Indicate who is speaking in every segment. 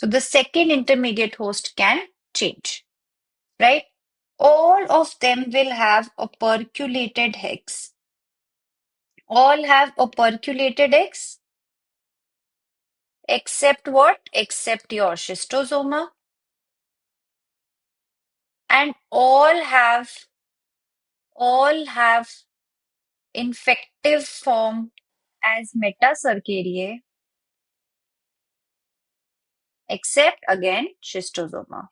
Speaker 1: So the second intermediate host can change, right? All of them will have operculated eggs. All have operculated eggs, except what? Except your schistosoma. And all have infective form as metacercariae, except again schistosoma.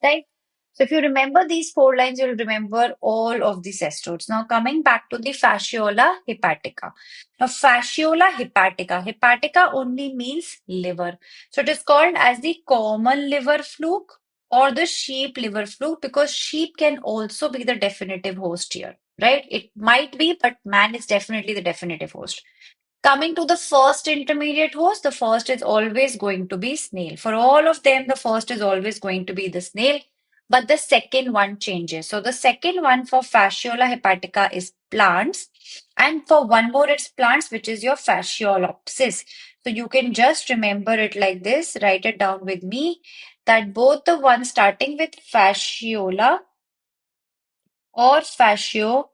Speaker 1: Right? So if you remember these four lines, you'll remember all of the cestodes. Now coming back to the fasciola hepatica. Now fasciola hepatica, hepatica only means liver. So it is called as the common liver fluke or the sheep liver fluke because sheep can also be the definitive host here, right? It might be, but man is definitely the definitive host. Coming to the first intermediate host, the first is always going to be snail. For all of them, the first is always going to be the snail, but the second one changes. So the second one for Fasciola hepatica is plants, and for one more, it's plants, which is your Fasciolopsis. So you can just remember it like this, write it down with me, that both the ones starting with Fasciola or Fascio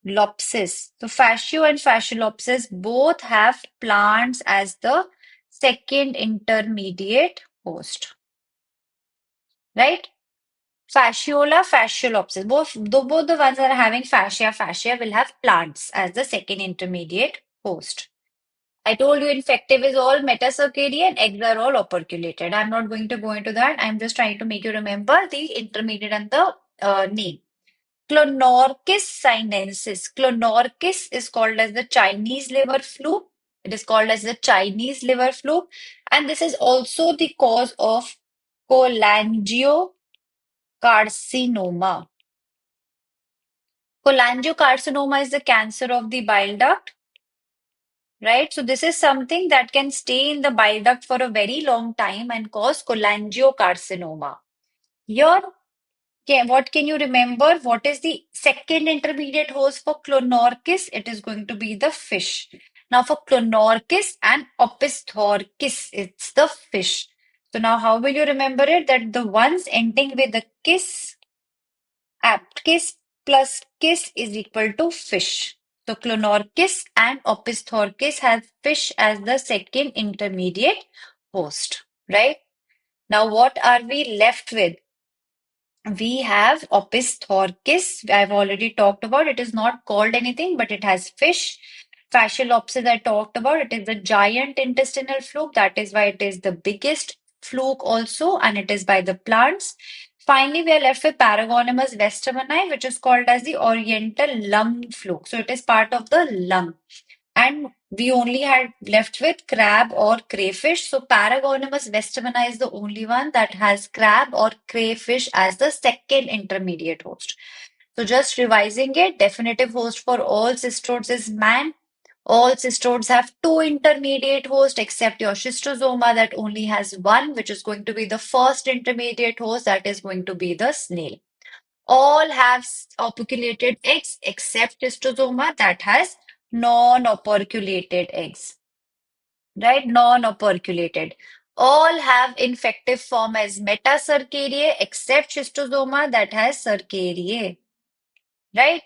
Speaker 1: Lopsis. So fascio and fasciolopsis both have plants as the second intermediate host, right? Fasciola, fasciolopsis. Both the ones that are having fascia will have plants as the second intermediate host. I told you infective is all metacercarian, eggs are all operculated. I'm not going to go into that. I'm just trying to make you remember the intermediate and the name. Clonorchis sinensis. Clonorchis is called as the Chinese liver fluke. It is called as the Chinese liver fluke. And this is also the cause of cholangiocarcinoma. Cholangiocarcinoma is the cancer of the bile duct, right? So this is something that can stay in the bile duct for a very long time and cause cholangiocarcinoma. Here, what can you remember? What is the second intermediate host for Clonorchis? It is going to be the fish. Now for Clonorchis and Opisthorchis, it's the fish. So now how will you remember it? That the ones ending with the kiss, aptkis plus kiss is equal to fish. So Clonorchis and Opisthorchis have fish as the second intermediate host, right? Now what are we left with? We have Opisthorchis. I've already talked about. It is not called anything, but it has fish. Fasciolopsis I talked about. It is a giant intestinal fluke. That is why it is the biggest fluke also, and it is by the plants. Finally, we are left with Paragonimus westermani, which is called as the oriental lung fluke. So it is part of the lung. And we only had left with crab or crayfish. So Paragonimus westermani is the only one that has crab or crayfish as the second intermediate host. So just revising it, definitive host for all cystodes is man. All cystodes have two intermediate hosts except your schistosoma that only has one, which is going to be the first intermediate host, that is going to be the snail. All have operculated eggs except schistosoma that has non-operculated eggs, right? Non-operculated. All have infective form as metacercariae except schistosoma that has cercariae, right?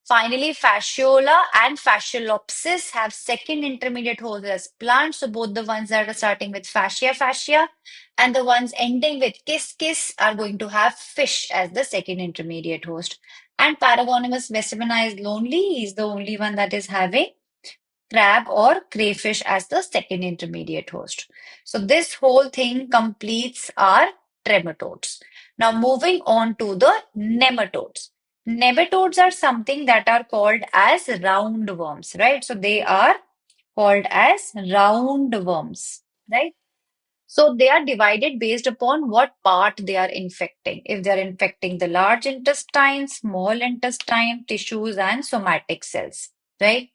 Speaker 1: Finally, fasciola and fasciolopsis have second intermediate host as plants. So both the ones that are starting with fascia and the ones ending with kiss are going to have fish as the second intermediate host. And Paragonimus westermani is lonely. He's the only one that is having crab or crayfish as the second intermediate host. So this whole thing completes our trematodes. Now moving on to the nematodes. Nematodes are something that are called as roundworms, right? So they are called as roundworms, right? So they are divided based upon what part they are infecting. If they are infecting the large intestine, small intestine, tissues, and somatic cells, right?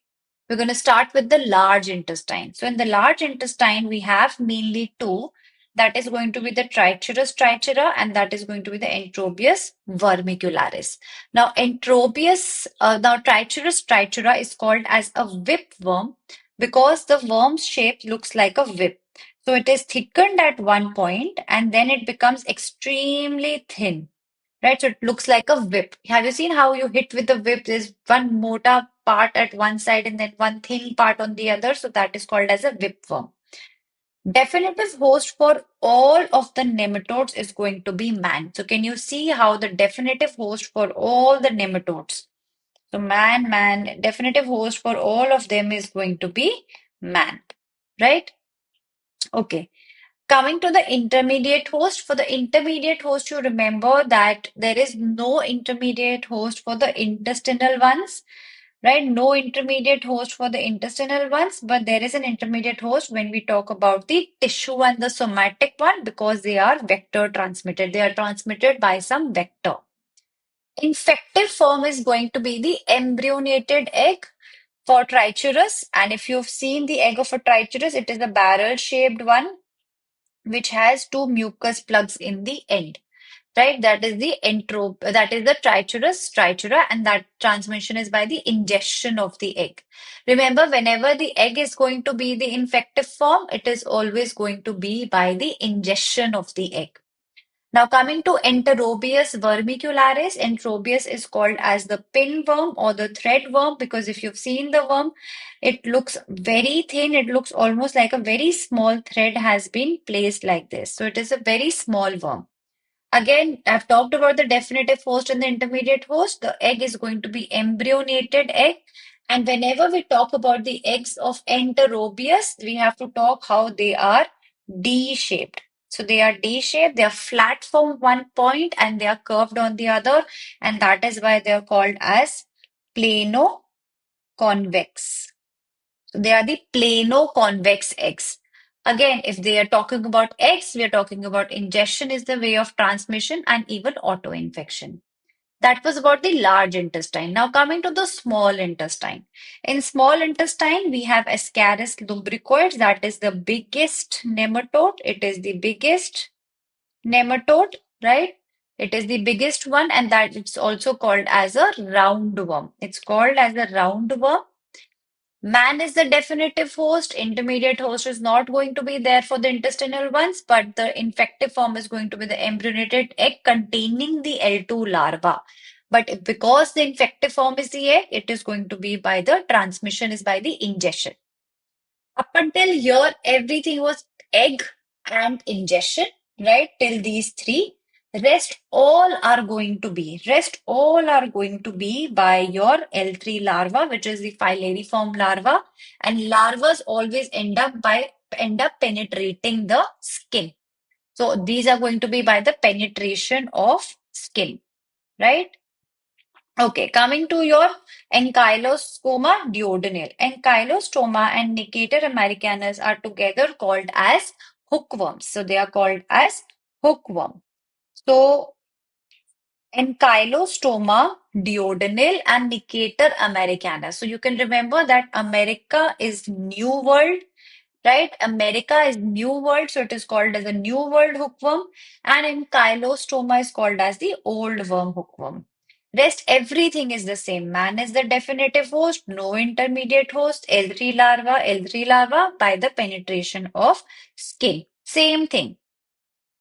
Speaker 1: We're going to start with the large intestine. So in the large intestine, we have mainly two. That is going to be the Trichuris trichera and that is going to be the Entropius vermicularis. Now, Trichuris trichera is called as a whipworm because the worm's shape looks like a whip. So it is thickened at one point and then it becomes extremely thin, right? So it looks like a whip. Have you seen how you hit with the whip? There's one mota part at one side and then one thin part on the other. So that is called as a whipworm. Definitive host for all of the nematodes is going to be man. So can you see how the definitive host for all the nematodes? So man, definitive host for all of them is going to be man, right? Okay. Coming to the intermediate host, for the intermediate host, you remember that there is no intermediate host for the intestinal ones, right? No intermediate host for the intestinal ones, but there is an intermediate host when we talk about the tissue and the somatic one because they are vector transmitted. They are transmitted by some vector. Infective form is going to be the embryonated egg for Trichuris. And if you've seen the egg of a Trichuris, it is a barrel-shaped one which has two mucus plugs in the end, right? That is the that is the trichura, and that transmission is by the ingestion of the egg. Remember, whenever the egg is going to be the infective form, it is always going to be by the ingestion of the egg. Now, coming to Enterobius vermicularis, Enterobius is called as the pinworm or the thread worm because if you've seen the worm, it looks very thin. It looks almost like a very small thread has been placed like this. So it is a very small worm. Again, I've talked about the definitive host and the intermediate host. The egg is going to be embryonated egg. And whenever we talk about the eggs of Enterobius, we have to talk how they are D-shaped. So they are D-shaped, they are flat from one point and they are curved on the other. And that is why they are called as plano-convex. So they are the plano-convex eggs. Again, if they are talking about eggs, we are talking about ingestion is the way of transmission and even auto-infection. That was about the large intestine. Now coming to the small intestine. In small intestine, we have Ascaris lumbricoids. That is the biggest nematode. It is the biggest nematode, right? It is the biggest one, and that it's also called as a roundworm. It's called as a roundworm. Man is the definitive host. Intermediate host is not going to be there for the intestinal ones, but the infective form is going to be the embryonated egg containing the L2 larva. But because the infective form is the egg, it is going to be by the transmission is by the ingestion. Up until here, everything was egg and ingestion, right? Till these three. Rest all are going to be by your L3 larva, which is the filariform larva. And larvas always end up penetrating the skin. So these are going to be by the penetration of skin, right? Okay, coming to your Ankylosarcoma duodenale. Ankylostoma and Necator americanus are together called as hookworms. So they are called as hookworm. So Ankylostoma duodenale and Necator americanus. So you can remember that America is New World, right? America is New World, so it is called as a New World hookworm, and Ankylostoma is called as the Old Worm hookworm. Rest everything is the same. Man is the definitive host, no intermediate host, L3 larva by the penetration of skin. Same thing.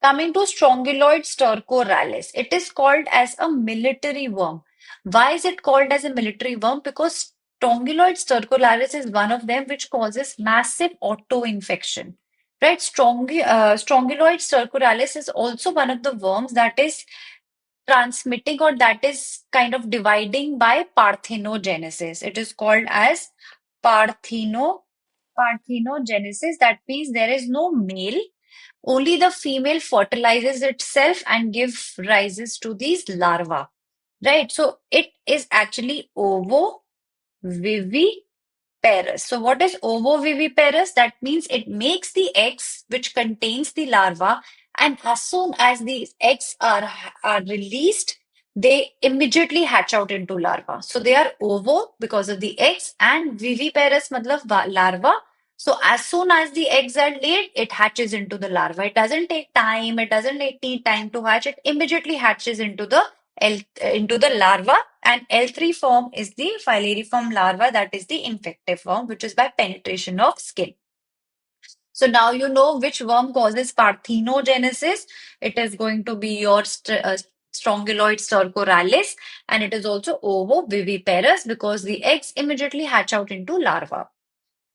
Speaker 1: Coming to Strongyloid stercoralis, it is called as a military worm. Why is it called as a military worm? Because Strongyloid stercoralis is one of them which causes massive auto-infection. Right? Strongyloid stercoralis is also one of the worms that is transmitting or that is kind of dividing by parthenogenesis. It is called as parthenogenesis. That means there is no male, only the female fertilizes itself and gives rises to these larvae, right? So it is actually ovoviviparous. So what is ovoviviparous? That means it makes the eggs which contains the larva, and as soon as these eggs are released, they immediately hatch out into larva. So they are ovo because of the eggs and viviparous matlab larva. So as soon as the eggs are laid, it hatches into the larva. It doesn't take time. It doesn't need time to hatch. It immediately hatches into the larva, and L3 form is the filariform larva, that is the infective form, which is by penetration of skin. So now you know which worm causes parthenogenesis. It is going to be your Strongyloid stercoralis, and it is also ovoviviparous because the eggs immediately hatch out into larva.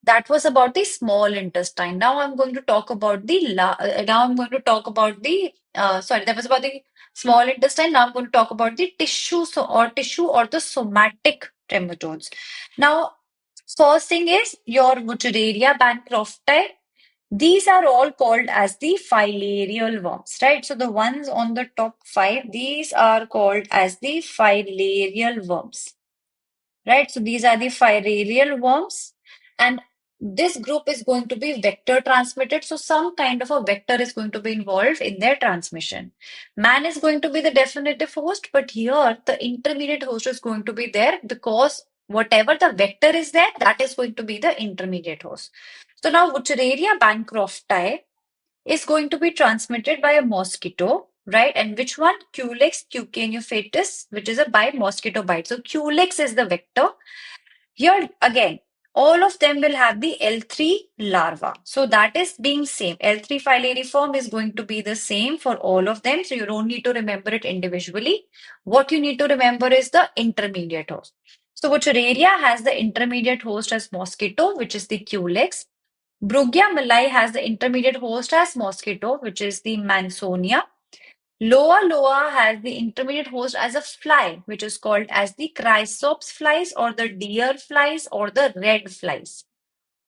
Speaker 1: That was about the small intestine. Now I'm going to talk about now I'm going to talk about the sorry, that was about the small intestine. Now I'm going to talk about the tissue or the somatic trematodes. Now, first thing is your Wuchereria bancrofti. These are all called as the filarial worms, right? So the ones on the top five, these are called as the filarial worms, right? So these are the filarial worms, and this group is going to be vector transmitted. So some kind of a vector is going to be involved in their transmission. Man is going to be the definitive host, but here the intermediate host is going to be there because whatever the vector is there, that is going to be the intermediate host. So now Wuchereria bancrofti is going to be transmitted by a mosquito, right? And which one? Culex cucaneufatus, which is a by mosquito bite. So Culex is the vector. Here again, all of them will have the L3 larva. So that is being same. L3 filariform is going to be the same for all of them. So you don't need to remember it individually. What you need to remember is the intermediate host. So Wuchereria has the intermediate host as mosquito, which is the Culex. Brugia malai has the intermediate host as mosquito, which is the Mansonia. Loa loa has the intermediate host as a fly, which is called as the chrysops flies or the deer flies or the red flies.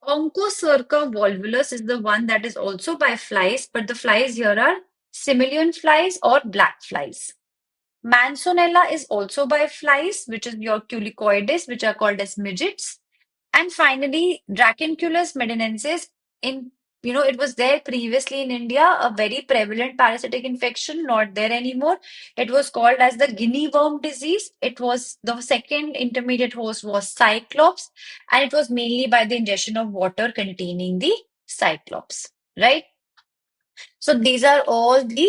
Speaker 1: Onchocerca volvulus is the one that is also by flies, but the flies here are Similian flies or black flies. Mansonella is also by flies, which is your culicoides, which are called as midgets. And finally, Dracunculus medinensis in it was there previously in India, a very prevalent parasitic infection, not there anymore. It was called as the guinea worm disease. It was the second intermediate host was Cyclops, and it was mainly by the ingestion of water containing the Cyclops, right? So these are all the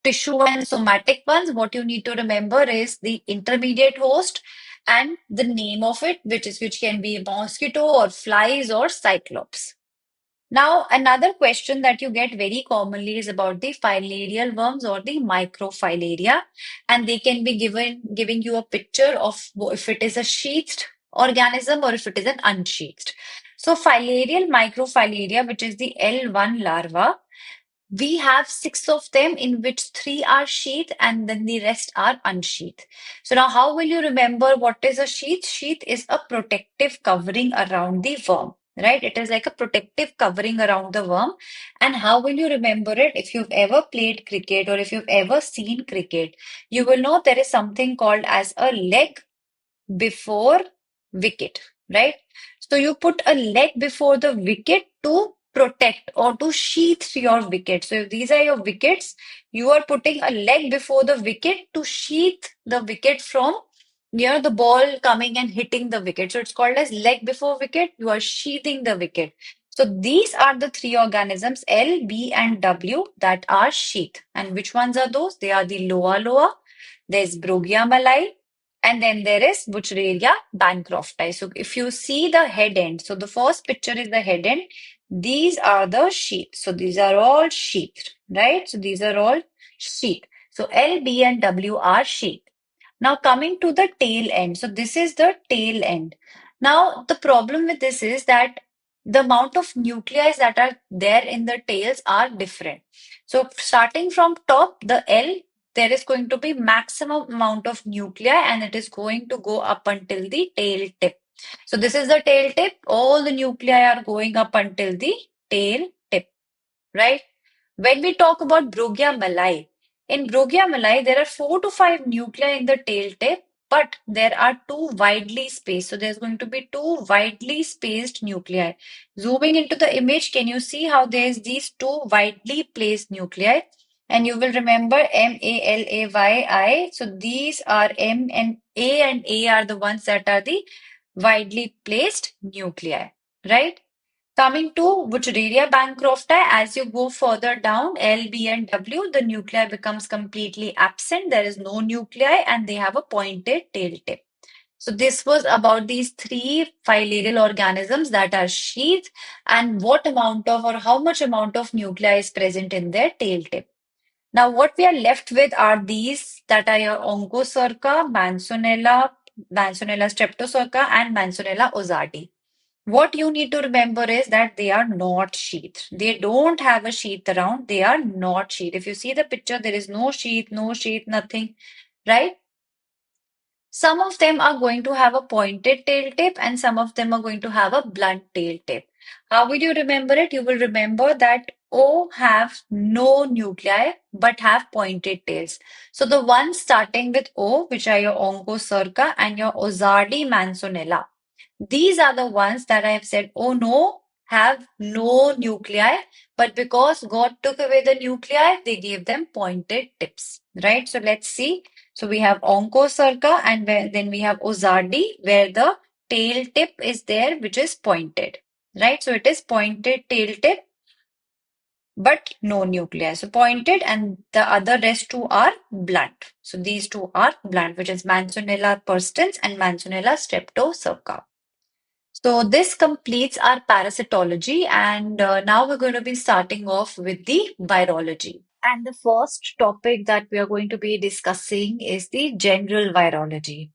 Speaker 1: tissue and somatic ones. What you need to remember is the intermediate host and the name of it, which can be mosquito or flies or cyclops. Now, another question that you get very commonly is about the filarial worms or the microfilaria, and they can be giving you a picture of if it is a sheathed organism or if it is an unsheathed. So, filarial microfilaria, which is the L1 larva, we have six of them, in which three are sheath and then the rest are unsheath. So now how will you remember what is a sheath? Sheath is a protective covering around the worm, right? It is like a protective covering around the worm. And how will you remember it? If you've ever played cricket or if you've ever seen cricket, you will know there is something called as a leg before wicket, right? So you put a leg before the wicket to protect or to sheath your wicket. So if these are your wickets, you are putting a leg before the wicket to sheath the wicket from the ball coming and hitting the wicket. So it's called as leg before wicket. You are sheathing the wicket. So these are the three organisms L, B, and W that are sheath. And which ones are those? They are the Loa Loa. There's Brugia malai, and then there is Wuchereria bancrofti. So if you see the head end, so the first picture is the head end. These are the sheath. So these are all sheathed, right? So these are all sheath. So L, B, and W are sheath. Now coming to the tail end. So this is the tail end. Now the problem with this is that the amount of nuclei that are there in the tails are different. So starting from top, the L, there is going to be maximum amount of nuclei and it is going to go up until the tail tip. So this is the tail tip. All the nuclei are going up until the tail tip, right? When we talk about Brugia malai, in Brugia malai, there are 4 to 5 nuclei in the tail tip, but there are two widely spaced. So there's going to be two widely spaced nuclei. Zooming into the image, can you see how there's these two widely placed nuclei? And you will remember MALAYI. So these are and A are the ones that are the widely placed nuclei, right? Coming to Wuchereria bancrofti, as you go further down, L, B, and W, the nuclei becomes completely absent. There is no nuclei and they have a pointed tail tip. So this was about these three filarial organisms that are sheath and what amount of or how much amount of nuclei is present in their tail tip. Now, what we are left with are these that are your Onchocerca, Manzanella streptocerca, and Manzanella ozarti. What you need to remember is that they are not sheath. They don't have a sheath around. They are not sheath. If you see the picture, there is no sheath, nothing, right? Some of them are going to have a pointed tail tip and some of them are going to have a blunt tail tip. How will you remember it? You will remember that O have no nuclei but have pointed tails. So the ones starting with O, which are your Onchocerca and your Ozardi Manzanella, these are the ones that I have said, oh no, have no nuclei, but because God took away the nuclei, they gave them pointed tips, right? So let's see. So we have Onchocerca and then we have Ozardi, where the tail tip is there, which is pointed, right? So it is pointed tail tip, but no nuclei. So pointed, and the other rest two are blunt. So these two are blunt, which is Manzanella perstans and Manzanella streptocerca. So this completes our parasitology, and now we're going to be starting off with the virology. And the first topic that we are going to be discussing is the general virology,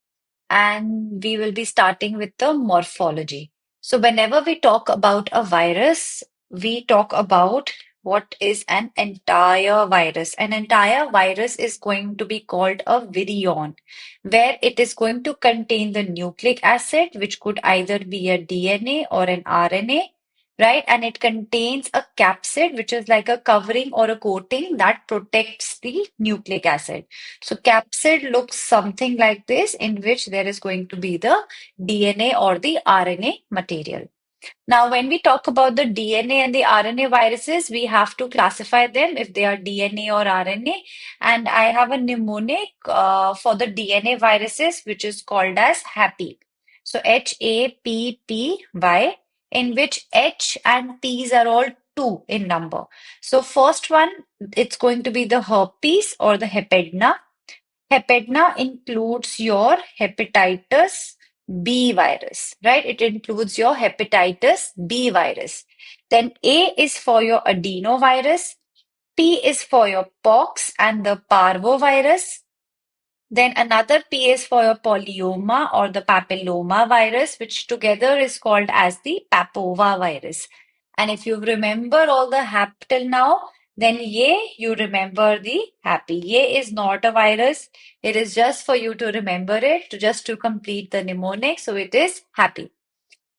Speaker 1: and we will be starting with the morphology. So, whenever we talk about a virus, we talk about what is an entire virus. An entire virus is going to be called a virion, where it is going to contain the nucleic acid, which could either be a DNA or an RNA. Right, and it contains a capsid, which is like a covering or a coating that protects the nucleic acid. So capsid looks something like this, in which there is going to be the DNA or the RNA material. Now, when we talk about the DNA and the RNA viruses, we have to classify them if they are DNA or RNA. And I have a mnemonic for the DNA viruses, which is called as HAPPY. So HAPPY, in which H and P's are all two in number. So first one, it's going to be the herpes or the hepedna. Hepedna includes your hepatitis B virus, right? It includes your hepatitis B virus. Then A is for your adenovirus, P is for your pox and the parvovirus. Then another P is for your polyoma or the papilloma virus, which together is called as the papova virus. And if you remember all the hap till now, then ye, you remember the happy. Ye is not a virus. It is just for you to remember it, to just to complete the mnemonic. So it is happy.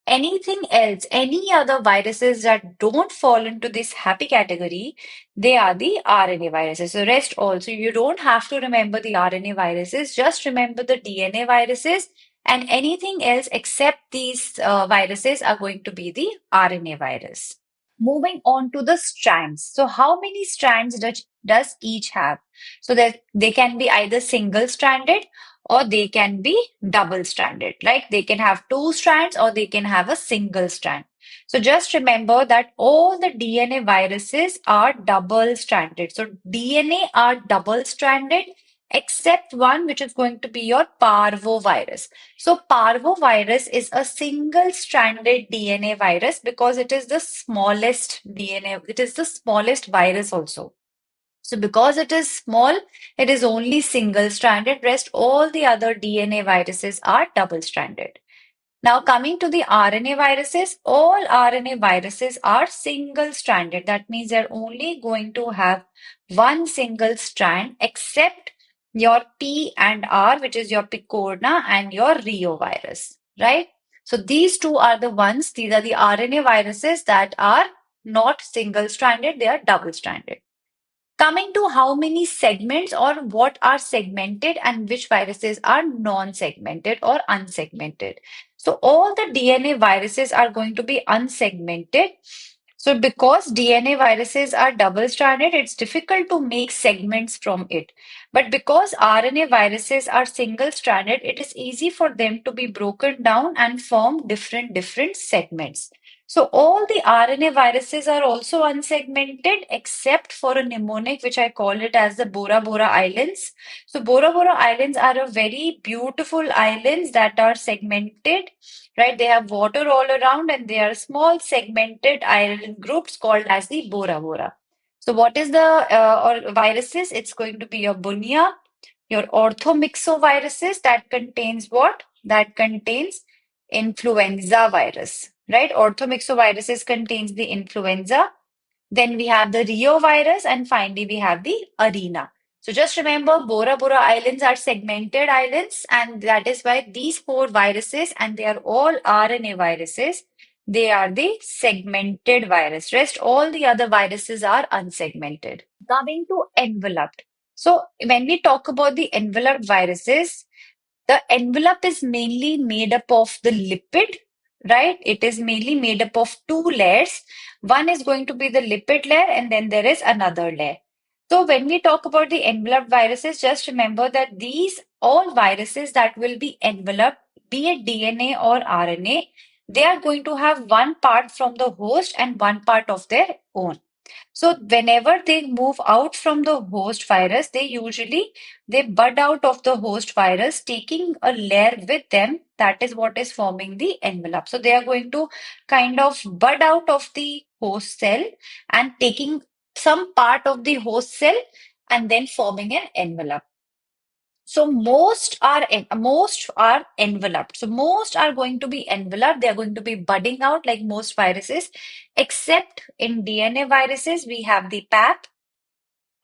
Speaker 1: Anything else, any other viruses that don't fall into this happy category, they are the RNA viruses. So rest also, you don't have to remember the RNA viruses, just remember the DNA viruses, and anything else except these viruses are going to be the RNA virus. Moving on to the strands. So how many strands does each have? So that they can be either single stranded or they can be double stranded. Like they can have two strands or they can have a single strand. So just remember that all the DNA viruses are double stranded. So DNA are double stranded except one, which is going to be your parvovirus. So parvovirus is a single-stranded DNA virus because it is the smallest DNA. It is the smallest virus also. So because it is small, it is only single-stranded. Rest all the other DNA viruses are double-stranded. Now, coming to the RNA viruses, all RNA viruses are single-stranded. That means they're only going to have one single strand, except your P and R, which is your picorna and your reovirus, right? So these two are the ones, these are the RNA viruses that are not single-stranded, they are double-stranded. Coming to how many segments or what are segmented and which viruses are non-segmented or unsegmented. So all the DNA viruses are going to be unsegmented. So because DNA viruses are double-stranded, it's difficult to make segments from it. But because RNA viruses are single-stranded, it is easy for them to be broken down and form different segments. So all the RNA viruses are also unsegmented except for a mnemonic, which I call it as the Bora Bora Islands. So Bora Bora Islands are a very beautiful islands that are segmented, right? They have water all around and they are small segmented island groups called as the Bora Bora. So what is the or viruses? It's going to be your Bunia, your orthomyxoviruses that contains what? That contains influenza virus, right? Orthomyxoviruses contains the influenza. Then we have the Rio virus, and finally we have the arena. So just remember, Bora Bora Islands are segmented islands, and that is why these four viruses, and they are all RNA viruses, they are the segmented virus. Rest all the other viruses are unsegmented. Coming to enveloped. So when we talk about the enveloped viruses, the envelope is mainly made up of the lipid, right? It is mainly made up of two layers. One is going to be the lipid layer, and then there is another layer. So when we talk about the enveloped viruses, just remember that these all viruses that will be enveloped, be it DNA or RNA, they are going to have one part from the host and one part of their own. So whenever they move out from the host virus, they bud out of the host virus, taking a layer with them. That is what is forming the envelope. So they are going to kind of bud out of the host cell and taking some part of the host cell and then forming an envelope. So most are enveloped. So most are going to be enveloped. They are going to be budding out like most viruses, except in DNA viruses we have the PAP,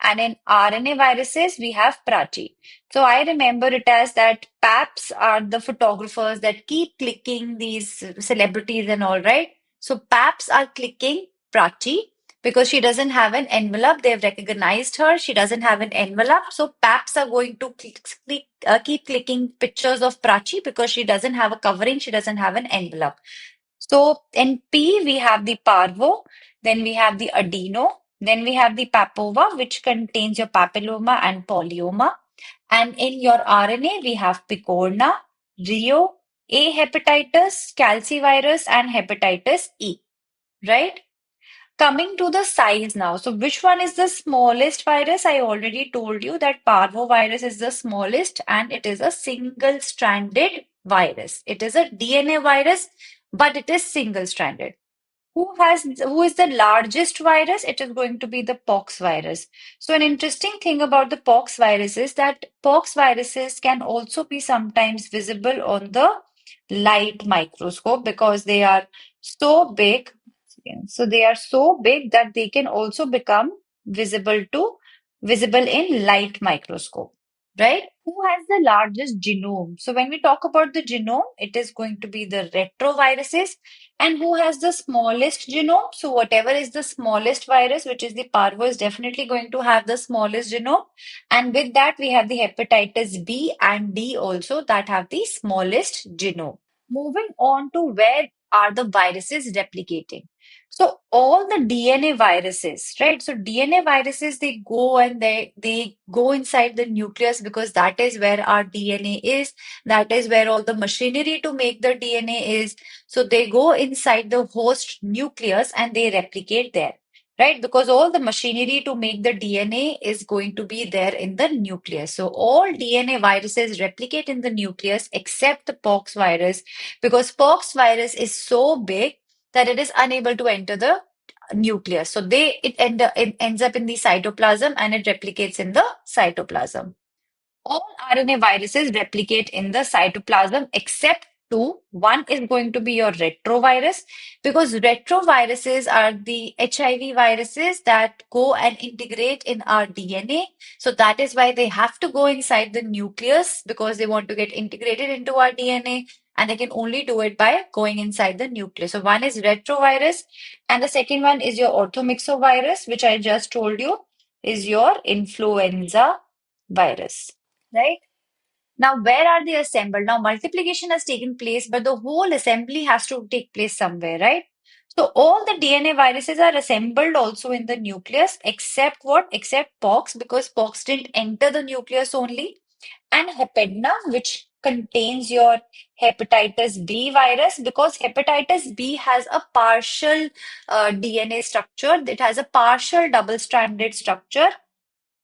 Speaker 1: and in RNA viruses, we have Prachi. So I remember it as that PAPs are the photographers that keep clicking these celebrities and all, right? So PAPs are clicking Prachi because she doesn't have an envelope. They've recognized her. She doesn't have an envelope. So PAPs are going to keep clicking pictures of Prachi because she doesn't have a covering. She doesn't have an envelope. So in P, we have the parvo, then we have the adeno, then we have the papova, which contains your papilloma and polyoma. And in your RNA, we have picorna, Rio, A hepatitis, calcivirus, and hepatitis E, right? Coming to the size now. So, which one is the smallest virus? I already told you that parvovirus is the smallest and it is a single-stranded virus. It is a DNA virus, but it is single-stranded. Who is the largest virus? It is going to be the pox virus. So an interesting thing about the pox virus is that pox viruses can also be sometimes visible on the light microscope because they are so big. So they are so big that they can also become visible in light microscope, right? Who has the largest genome? So when we talk about the genome, it is going to be the retroviruses. And who has the smallest genome? So whatever is the smallest virus, which is the parvo, is definitely going to have the smallest genome. And with that, we have the hepatitis B and D also that have the smallest genome. Moving on to where are the viruses replicating? So all the DNA viruses, right? So DNA viruses, they go and they go inside the nucleus because that is where our DNA is. That is where all the machinery to make the DNA is. So they go inside the host nucleus and they replicate there, right? Because all the machinery to make the DNA is going to be there in the nucleus. So all DNA viruses replicate in the nucleus except the pox virus, because pox virus is so big that it is unable to enter the nucleus. So it ends up in the cytoplasm and it replicates in the cytoplasm. All RNA viruses replicate in the cytoplasm except two. One is going to be your retrovirus because retroviruses are the HIV viruses that go and integrate in our DNA. So that is why they have to go inside the nucleus because they want to get integrated into our DNA, and they can only do it by going inside the nucleus. So one is retrovirus and the second one is your orthomyxovirus, which I just told you is your influenza virus. Right? Now, where are they assembled? Now, multiplication has taken place, but the whole assembly has to take place somewhere, right? So, all the DNA viruses are assembled also in the nucleus, except what? Except pox, because pox didn't enter the nucleus only, and hepedna, which contains your hepatitis B virus, because hepatitis B has a partial DNA structure. It has a partial double-stranded structure,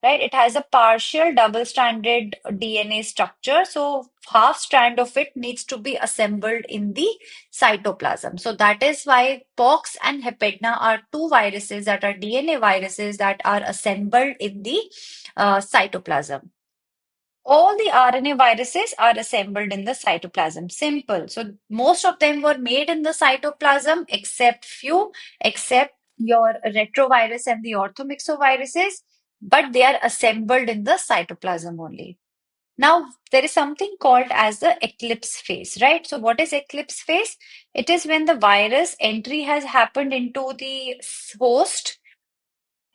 Speaker 1: right? It has a partial double-stranded DNA structure. So half strand of it needs to be assembled in the cytoplasm. So that is why pox and hepatna are two viruses that are DNA viruses that are assembled in the cytoplasm. All the RNA viruses are assembled in the cytoplasm. Simple. So most of them were made in the cytoplasm, except few, except your retrovirus and the orthomyxoviruses, but they are assembled in the cytoplasm only. Now, there is something called as the eclipse phase, right? So what is eclipse phase? It is when the virus entry has happened into the host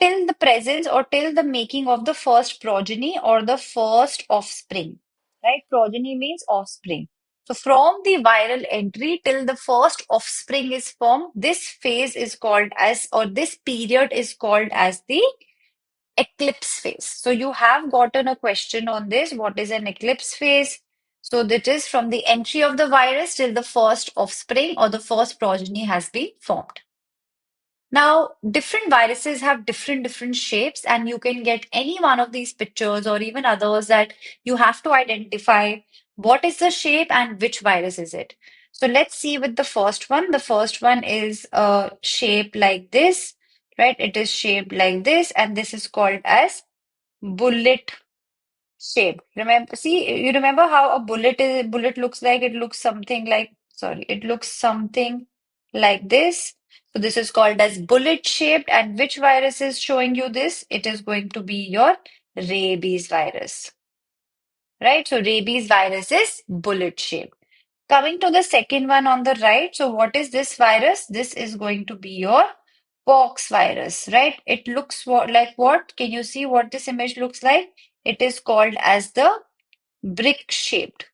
Speaker 1: till the presence or till the making of the first progeny or the first offspring, right? Progeny means offspring. So from the viral entry till the first offspring is formed, this phase is called as, or this period is called as the eclipse phase. So you have gotten a question on this. What is an eclipse phase? So that is from the entry of the virus till the first offspring or the first progeny has been formed. Now, different viruses have different shapes, and you can get any one of these pictures or even others that you have to identify what is the shape and which virus is it. So let's see with the first one. The first one is shaped like this, right? It is shaped like this, and this is called as bullet shape. Remember, see, you remember how a bullet looks like? It looks something like, sorry, it looks something like this. So this is called as bullet shaped. And which virus is showing you this? It is going to be your rabies virus, right? So rabies virus is bullet shaped. Coming to the second one on the right. So what is this virus? This is going to be your pox virus, right? It looks like what? Can you see what this image looks like? It is called as the brick shaped.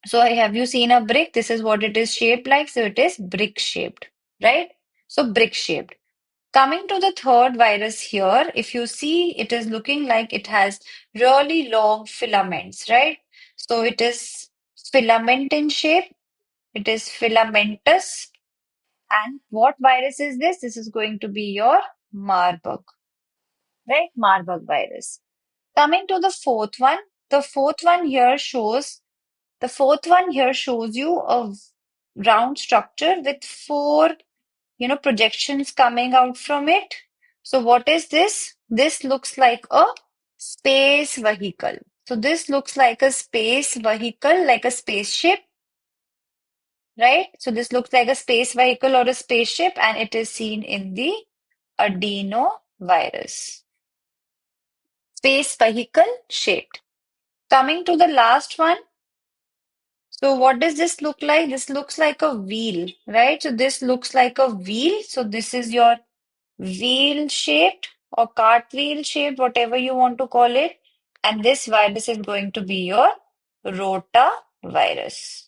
Speaker 1: So have you seen a brick? This is what it is shaped like. So it is brick shaped, right? So brick shaped. Coming to the third virus here, if you see, it is looking like it has really long filaments, right? So it is filament in shape. It is filamentous. And what virus is this? This is going to be your Marburg, right? Marburg virus. Coming to the fourth one, the fourth one here shows the fourth one here shows you a round structure with four, projections coming out from it. So what is this? This looks like a space vehicle. So this looks like a space vehicle, like a spaceship, right? So this looks like a space vehicle or a spaceship, and it is seen in the adenovirus. Space vehicle shaped. Coming to the last one. So what does this look like? This looks like a wheel, right? So this looks like a wheel. So this is your wheel shaped or cartwheel shaped, whatever you want to call it. And this virus is going to be your rotavirus.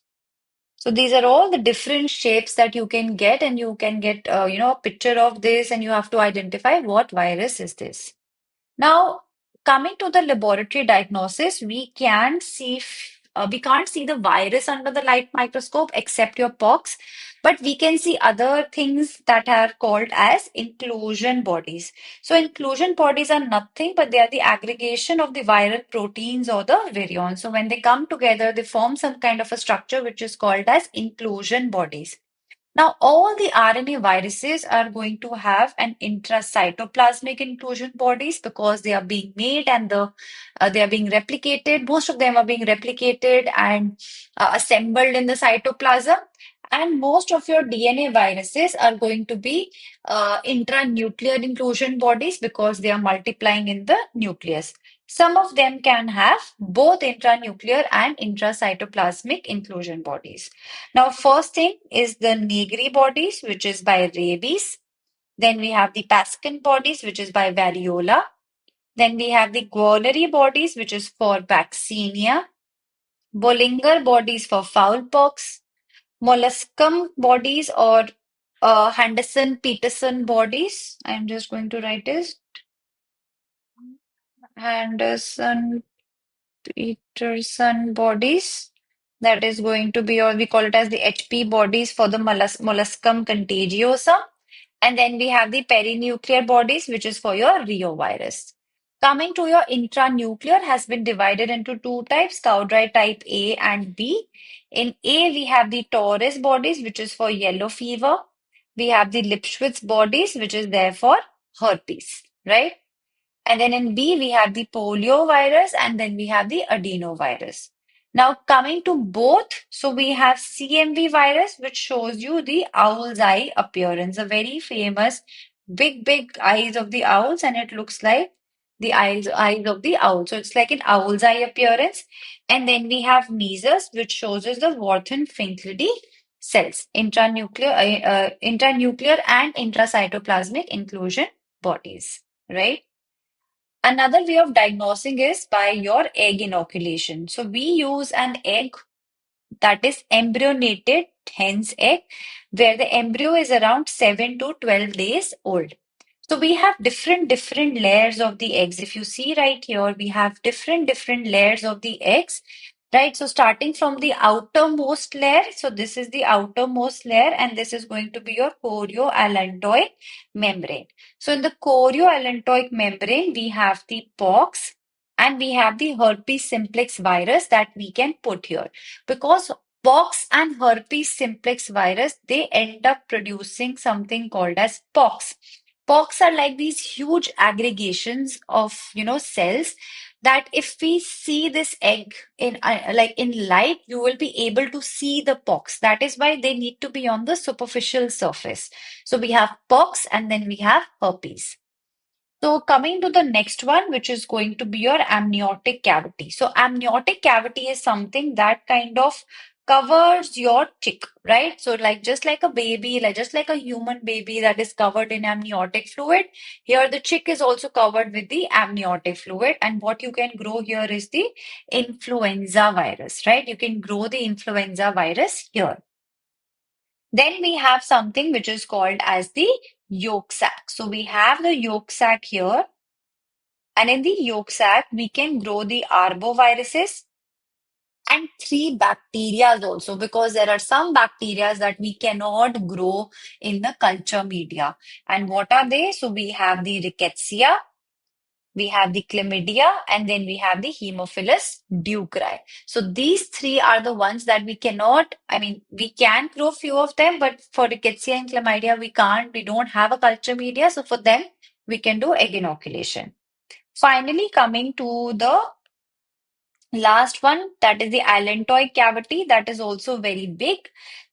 Speaker 1: So these are all the different shapes that you can get, and you can get, a picture of this, and you have to identify what virus is this. Now, coming to the laboratory diagnosis, we can't see the virus under the light microscope except your pox, but we can see other things that are called as inclusion bodies. So inclusion bodies are nothing, but they are the aggregation of the viral proteins or the virions. So when they come together, they form some kind of a structure which is called as inclusion bodies. Now, all the RNA viruses are going to have an intracytoplasmic inclusion bodies because they are being made and they are being replicated. Most of them are being replicated and assembled in the cytoplasm. And most of your DNA viruses are going to be intranuclear inclusion bodies because they are multiplying in the nucleus. Some of them can have both intranuclear and intracytoplasmic inclusion bodies. Now, first thing is the Negri bodies, which is by rabies. Then we have the Paskin bodies, which is by variola. Then we have the Guaneri bodies, which is for vaccinia. Bollinger bodies for fowlpox. Molluscum bodies or Henderson-Peterson bodies. I'm just going to write this. Henderson Peterson bodies. That is going to be, or we call it as the HP bodies for the molluscum contagiosum. And then we have the perinuclear bodies, which is for your reovirus. Coming to your intranuclear has been divided into two types, Cowdry type A and B. In A, we have the Taurus bodies, which is for yellow fever. We have the Lipschitz bodies, which is there for herpes, right? And then in B, we have the polio virus and then we have the adenovirus. Now, coming to both, so we have CMV virus, which shows you the owl's eye appearance, a very famous big eyes of the owls, and it looks like the eyes of the owl. So it's like an owl's eye appearance. And then we have measles, which shows us the Warthin-Finkeldy cells, intranuclear and intracytoplasmic inclusion bodies, right? Another way of diagnosing is by your egg inoculation. So we use an egg that is embryonated hen's egg, where the embryo is around 7 to 12 days old. So we have different layers of the eggs. If you see right here, we have different layers of the eggs. Right, so starting from the outermost layer, so this is the outermost layer, and this is going to be your chorioallantoic membrane. So in the chorioallantoic membrane, we have the pox and we have the herpes simplex virus that we can put here. Because pox and herpes simplex virus, they end up producing something called as pox. Pox are like these huge aggregations of, cells that if we see this egg in like in light, you will be able to see the pox. That is why they need to be on the superficial surface. So we have pox and then we have herpes. So coming to the next one, which is going to be your amniotic cavity. So amniotic cavity is something that kind of covers your chick, right? So like just like a baby, like just like a human baby that is covered in amniotic fluid, here the chick is also covered with the amniotic fluid. And what you can grow here is the influenza virus, right? You can grow the influenza virus here. Then we have something which is called as the yolk sac. So we have the yolk sac here, and in the yolk sac, we can grow the arboviruses and three bacteria also, because there are some bacteria that we cannot grow in the culture media. And what are they? So we have the rickettsia, we have the chlamydia, and then we have the Haemophilus ducreyi. So these three are the ones that we cannot, I mean, we can grow few of them, but for rickettsia and chlamydia, we can't, we don't have a culture media. So for them, we can do egg inoculation. Finally, coming to the last one, that is the allantoic cavity, that is also very big.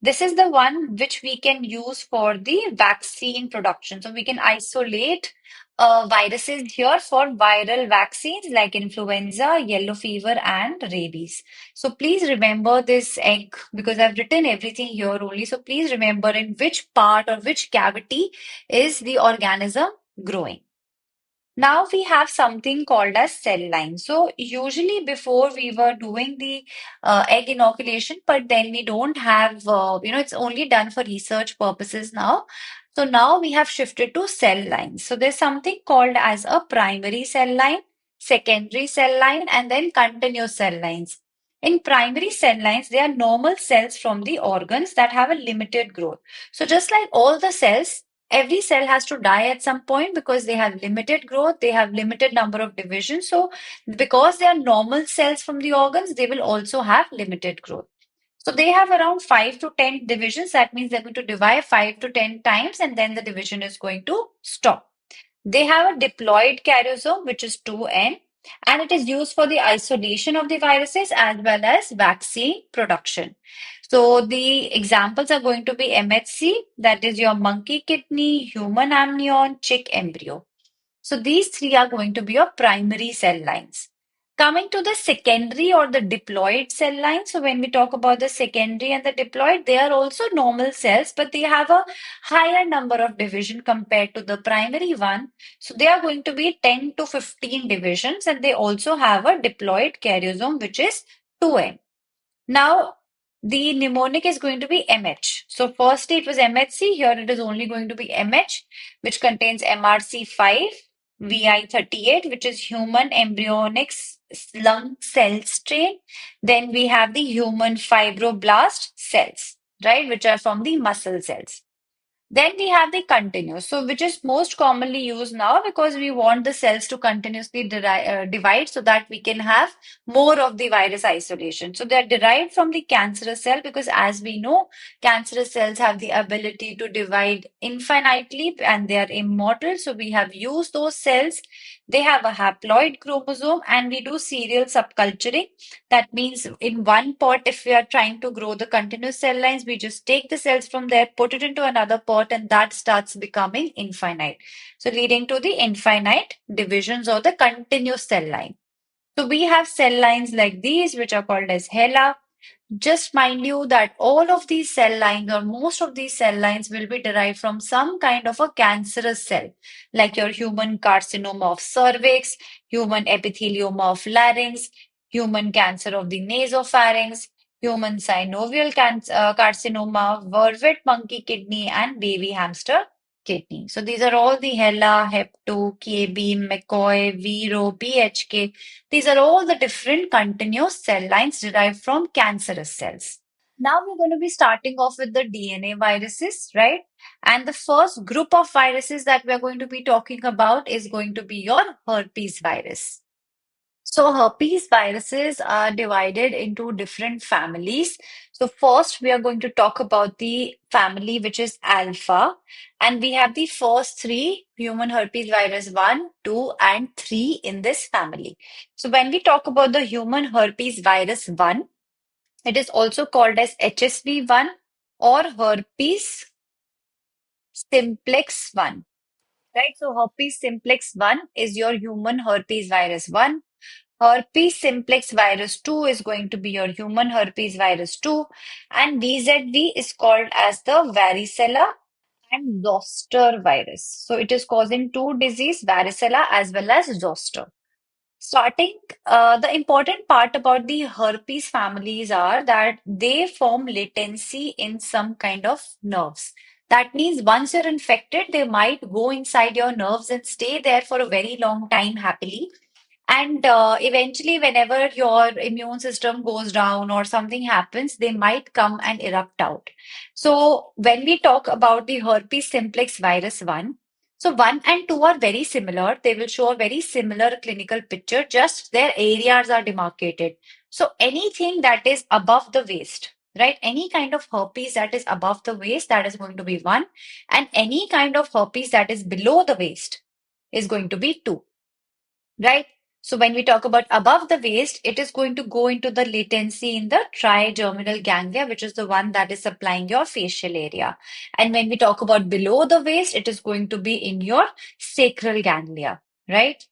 Speaker 1: This is the one which we can use for the vaccine production. So we can isolate viruses here for viral vaccines like influenza, yellow fever, and rabies. So please remember this egg because I've written everything here only. So please remember in which part or which cavity is the organism growing. Now we have something called as cell line. So usually before we were doing the egg inoculation, but then we don't have, it's only done for research purposes now. So now we have shifted to cell lines. So there's something called as a primary cell line, secondary cell line, and then continuous cell lines. In primary cell lines, they are normal cells from the organs that have a limited growth. So just like all the cells, every cell has to die at some point because they have limited growth, they have limited number of divisions. So because they are normal cells from the organs, they will also have limited growth. So they have around 5 to 10 divisions. That means they're going to divide 5 to 10 times and then the division is going to stop. They have a diploid karyosome, which is 2N, and it is used for the isolation of the viruses as well as vaccine production. So the examples are going to be MHC, that is your monkey kidney, human amnion, chick embryo. So these three are going to be your primary cell lines. Coming to the secondary or the diploid cell lines. So when we talk about the secondary and the diploid, they are also normal cells, but they have a higher number of division compared to the primary one. So they are going to be 10 to 15 divisions, and they also have a diploid karyosome, which is 2N. Now, the mnemonic is going to be MH. So firstly it was MHC, here it is only going to be MH, which contains MRC5, VI38, which is human embryonic lung cell strain. Then we have the human fibroblast cells, right, which are from the muscle cells. Then we have the continuous, so which is most commonly used now because we want the cells to continuously divide so that we can have more of the virus isolation. So they're derived from the cancerous cell because, as we know, cancerous cells have the ability to divide infinitely and they are immortal. So we have used those cells. They have a haploid chromosome and we do serial subculturing. That means in one pot, if we are trying to grow the continuous cell lines, we just take the cells from there, put it into another pot, and that starts becoming infinite. So leading to the infinite divisions of the continuous cell line. So we have cell lines like these, which are called as HeLa. Just mind you that all of these cell lines or most of these cell lines will be derived from some kind of a cancerous cell, like your human carcinoma of cervix, human epithelioma of larynx, human cancer of the nasopharynx, human synovial carcinoma, vervet monkey kidney, and baby hamster kidney. So these are all the HeLa, Hep2, KB, McCoy, Vero, BHK. These are all the different continuous cell lines derived from cancerous cells. Now we're going to be starting off with the DNA viruses, right? And the first group of viruses that we're going to be talking about is going to be your herpes virus. So herpes viruses are divided into different families. So first we are going to talk about the family which is alpha, and we have the first three human herpes virus 1, 2, and 3 in this family. So when we talk about the human herpes virus 1, it is also called as HSV1 or herpes simplex 1. Right, so herpes simplex 1 is your human herpes virus 1. Herpes simplex virus 2 is going to be your human herpes virus 2, and VZV is called as the varicella and zoster virus. So it is causing two disease, varicella as well as zoster. Starting, the important part about the herpes families are that they form latency in some kind of nerves. That means once you're infected, they might go inside your nerves and stay there for a very long time happily, and eventually, whenever your immune system goes down or something happens, they might come and erupt out. So, when we talk about the herpes simplex virus 1, so 1 and 2 are very similar. They will show a very similar clinical picture, just their areas are demarcated. So, anything that is above the waist, right? Any kind of herpes that is above the waist, that is going to be 1, and any kind of herpes that is below the waist is going to be 2. Right? So when we talk about above the waist, it is going to go into the latency in the trigeminal ganglia, which is the one that is supplying your facial area. And when we talk about below the waist, it is going to be in your sacral ganglia, right?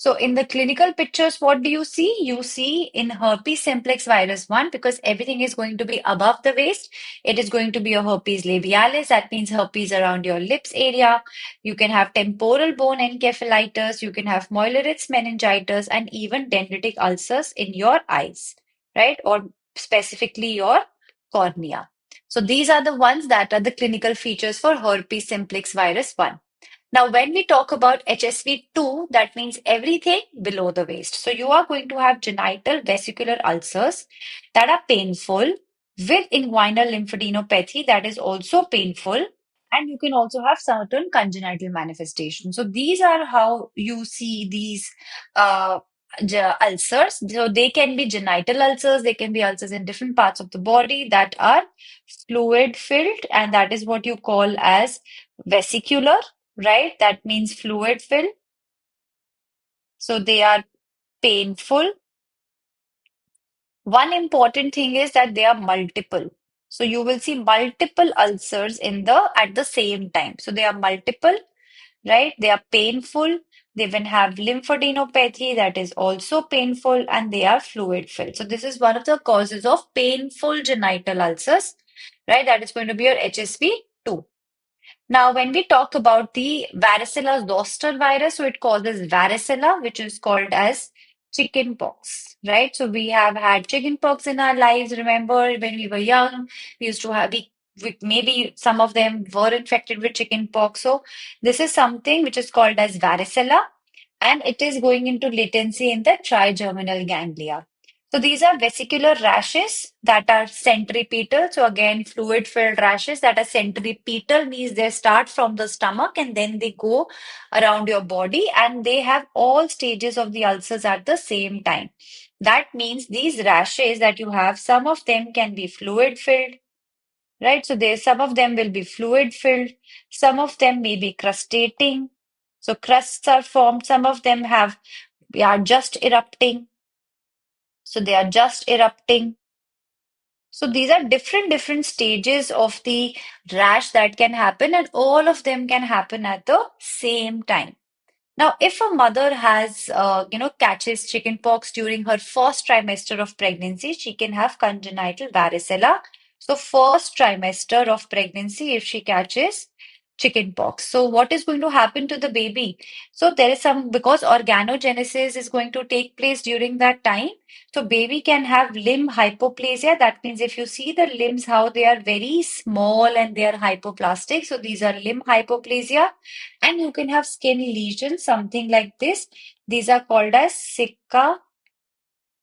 Speaker 1: So in the clinical pictures, what do you see? You see in herpes simplex virus 1, because everything is going to be above the waist, it is going to be a herpes labialis. That means herpes around your lips area. You can have temporal bone encephalitis, you can have Moilleritz meningitis, and even dendritic ulcers in your eyes, right? Or specifically your cornea. So these are the ones that are the clinical features for herpes simplex virus 1. Now, when we talk about HSV2, that means everything below the waist. So you are going to have genital vesicular ulcers that are painful with inguinal lymphadenopathy that is also painful, and you can also have certain congenital manifestations. So these are how you see these uh, ulcers. So they can be genital ulcers, they can be ulcers in different parts of the body that are fluid filled, and that is what you call as vesicular, right? That means fluid filled. So they are painful. One important thing is that they are multiple. So you will see multiple ulcers in the at the same time. So they are multiple, right? They are painful. They even have lymphadenopathy that is also painful, and they are fluid filled. So this is one of the causes of painful genital ulcers, right? That is going to be your HSV2. Now, when we talk about the varicella zoster virus, so it causes varicella, which is called as chicken pox, right? So we have had chicken pox in our lives. Remember, when we were young, we used to have maybe some of them were infected with chicken pox. So this is something which is called as varicella. and it is going into latency in the trigeminal ganglia. So these are vesicular rashes that are centripetal. So again, fluid-filled rashes that are centripetal means they start from the stomach and then they go around your body, and they have all stages of the ulcers at the same time. That means these rashes that you have, some of them can be fluid-filled, right? So there, some of them will be fluid filled, some of them may be crustating. So crusts are formed, some of them are just erupting. So they are just erupting. So these are different stages of the rash that can happen, and all of them can happen at the same time. Now, if a mother has, catches chickenpox during her first trimester of pregnancy, she can have congenital varicella. So, first trimester of pregnancy, if she catches chickenpox. So, what is going to happen to the baby? So, there is some, because organogenesis is going to take place during that time. So, baby can have limb hypoplasia. That means if you see the limbs, how they are very small and they are hypoplastic. So, these are limb hypoplasia. And you can have skin lesions, something like this. These are called as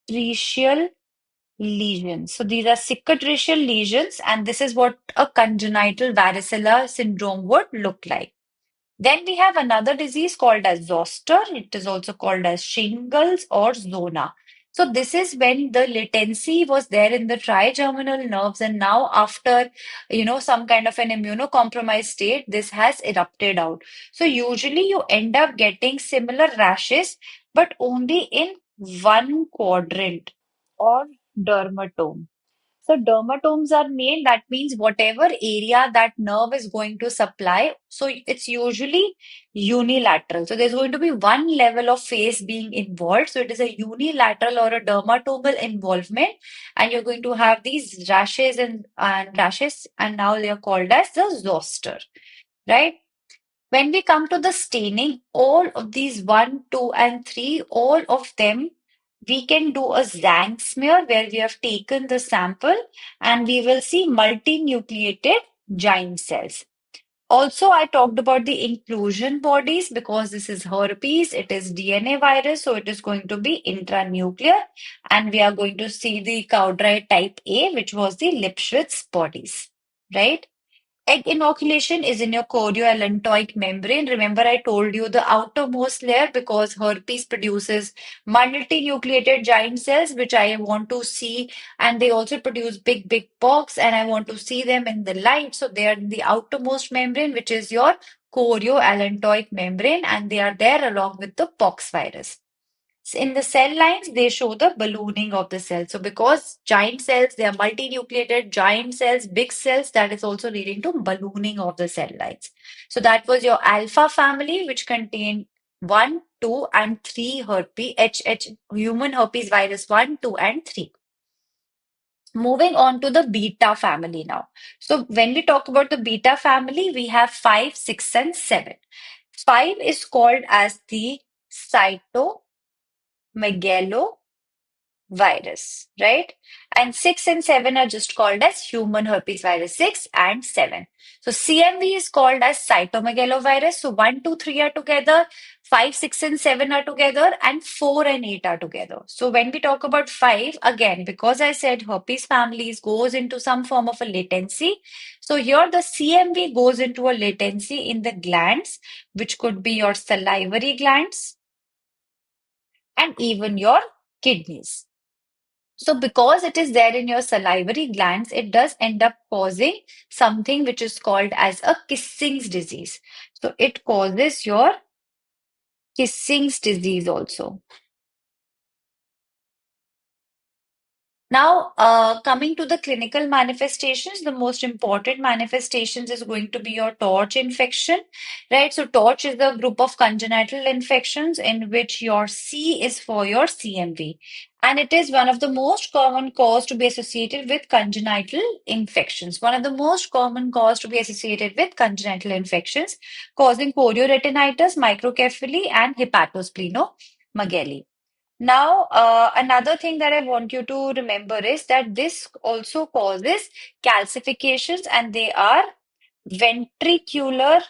Speaker 1: cicatricial lesions. So these are cicatricial lesions, and this is what a congenital varicella syndrome would look like. Then we have another disease called as zoster. It is also called as shingles or zona. So this is when the latency was there in the trigeminal nerves, and now after some kind of an immunocompromised state, this has erupted out. So usually you end up getting similar rashes, but only in one quadrant or dermatome. So dermatomes are made, that means whatever area that nerve is going to supply. So it's usually unilateral. So there's going to be one level of face being involved. So it is a unilateral or a dermatomal involvement. And you're going to have these rashes and rashes, and now they are called as the zoster, right? When we come to the staining, all of these 1, 2, and 3, all of them, we can do a Zang smear where we have taken the sample and we will see multinucleated giant cells. Also, I talked about the inclusion bodies because this is herpes, it is DNA virus, so it is going to be intranuclear, and we are going to see the Cowdry type A, which was the Lipschitz bodies, right? Egg inoculation is in your chorioallantoic membrane. Remember, I told you the outermost layer because herpes produces multinucleated giant cells, which I want to see, and they also produce big pox, and I want to see them in the light. So they are in the outermost membrane, which is your chorioallantoic membrane, and they are there along with the pox virus. In the cell lines, they show the ballooning of the cell. So because giant cells, they are multinucleated giant cells, big cells, that is also leading to ballooning of the cell lines. So that was your alpha family, which contained 1, 2, and 3 herpes, human herpes virus 1, 2, and 3. Moving on to the beta family now. So when we talk about the beta family, we have 5, 6, and 7. 5 is called as the cytomegalo virus, right? And 6 and 7 are just called as human herpes virus 6 and 7. So CMV is called as cytomegalovirus. So 1, 2, 3 are together, 5, 6, and 7 are together, and 4 and 8 are together. So when we talk about 5, again, because I said herpes families goes into some form of a latency. So here the CMV goes into a latency in the glands, which could be your salivary glands and even your kidneys. So, because it is there in your salivary glands, it does end up causing something which is called as a Kissing's disease. So, it causes your Kissing's disease also. Now, coming to the clinical manifestations, the most important manifestations is going to be your torch infection, right? So, torch is the group of congenital infections in which your C is for your CMV. And it is one of the most common cause to be associated with congenital infections. One of the most common cause to be associated with congenital infections, causing chorioretinitis, microcephaly, and hepatosplenomegaly. Now, another thing that I want you to remember is that this also causes calcifications, and they are ventricular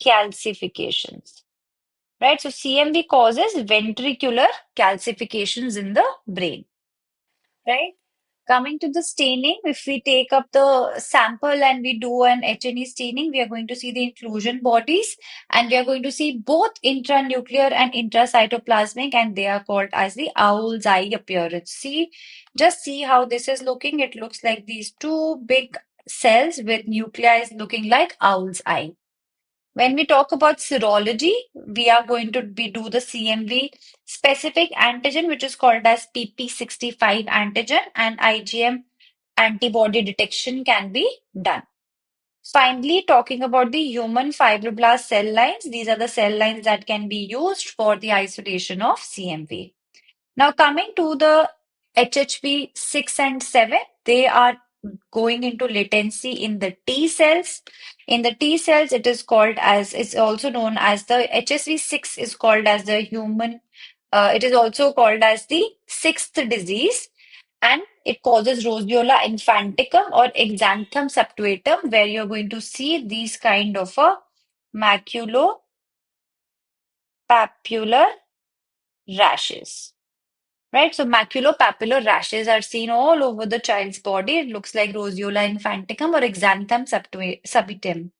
Speaker 1: calcifications, right? So CMV causes ventricular calcifications in the brain, right? Coming to the staining, if we take up the sample and we do an H&E staining, we are going to see the inclusion bodies and we are going to see both intranuclear and intracytoplasmic, and they are called as the owl's eye appearance. Just see how this is looking. It looks like these two big cells with nuclei looking like owl's eye. When we talk about serology, we are going to do the CMV specific antigen, which is called as PP65 antigen, and IgM antibody detection can be done. Finally, talking about the human fibroblast cell lines, these are the cell lines that can be used for the isolation of CMV. Now, coming to the HHV 6 and 7, they are going into latency in the T cells. In the T cells, it is called as, it's also known as the HSV6 is called as the human, it is also called as the sixth disease. And it causes roseola infanticum or exanthum subtuatum, where you're going to see these kind of a maculopapular rashes. Right, so maculopapular rashes are seen all over the child's body. It looks like roseola infanticum or exanthum subitum.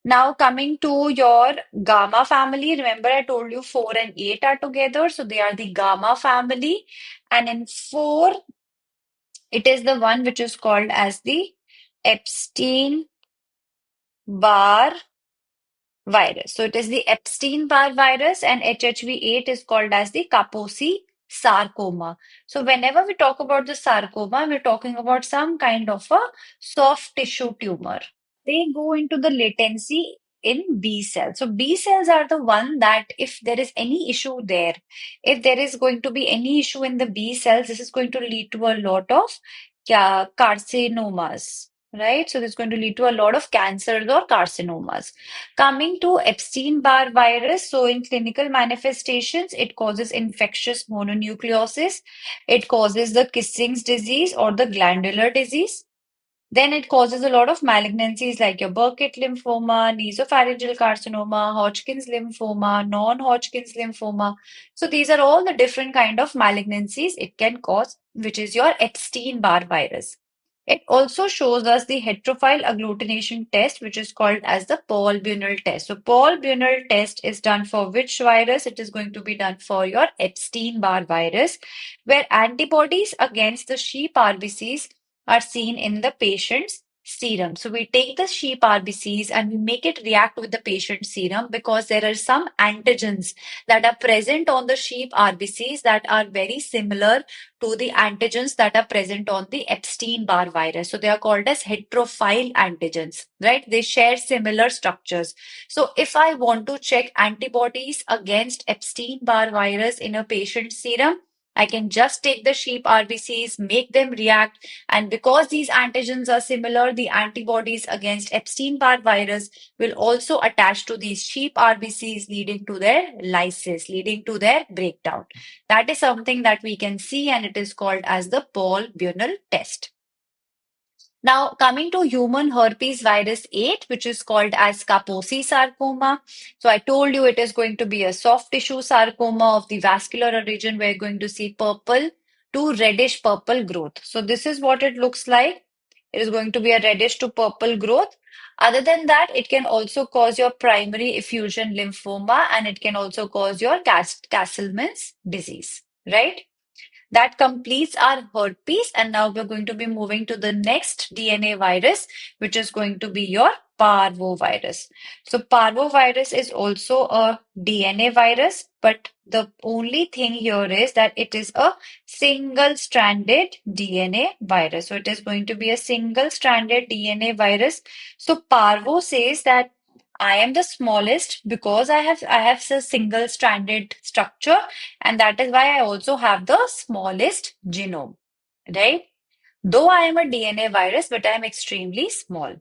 Speaker 1: Now coming to your gamma family, remember I told you 4 and 8 are together, so they are the gamma family. And in 4, it is the one which is called as the Epstein-Barr virus. So it is the Epstein-Barr virus, and HHV8 is called as the Kaposi sarcoma. So whenever we talk about the sarcoma, we're talking about some kind of a soft tissue tumor. They go into the latency in B cells. So B cells are the one that if there is any issue there, if there is going to be any issue in the B cells, this is going to lead to a lot of carcinomas, right? So this is going to lead to a lot of cancers or carcinomas. Coming to Epstein-Barr virus, so in clinical manifestations, it causes infectious mononucleosis. It causes the Kissing's disease or the glandular disease. Then it causes a lot of malignancies like your Burkitt lymphoma, nasopharyngeal carcinoma, Hodgkin's lymphoma, non-Hodgkin's lymphoma. So these are all the different kind of malignancies it can cause, which is your Epstein-Barr virus. It also shows us the heterophile agglutination test, which is called as the Paul Bunel test. So Paul Bunel test is done for which virus? It is going to be done for your Epstein-Barr virus, where antibodies against the sheep RBCs are seen in the patient's serum. So we take the sheep RBCs and we make it react with the patient's serum because there are some antigens that are present on the sheep RBCs that are very similar to the antigens that are present on the Epstein-Barr virus. So they are called as heterophile antigens, right? They share similar structures. So if I want to check antibodies against Epstein-Barr virus in a patient's serum, I can just take the sheep RBCs, make them react, and because these antigens are similar, the antibodies against Epstein-Barr virus will also attach to these sheep RBCs, leading to their lysis, leading to their breakdown. That is something that we can see, and it is called as the Paul Bunel test. Now, coming to human herpes virus 8, which is called as Kaposi sarcoma. So, I told you it is going to be a soft tissue sarcoma of the vascular region. We're going to see purple to reddish purple growth. So, this is what it looks like. It is going to be a reddish to purple growth. Other than that, it can also cause your primary effusion lymphoma, and it can also cause your Castleman's disease, right? That completes our herpes, and now we're going to be moving to the next DNA virus, which is going to be your parvovirus. So parvovirus is also a DNA virus, but the only thing here is that it is a single-stranded DNA virus. So it is going to be a single-stranded DNA virus. So parvo says that I am the smallest because I have a single-stranded structure, and that is why I also have the smallest genome, right? Though I am a DNA virus, but I am extremely small.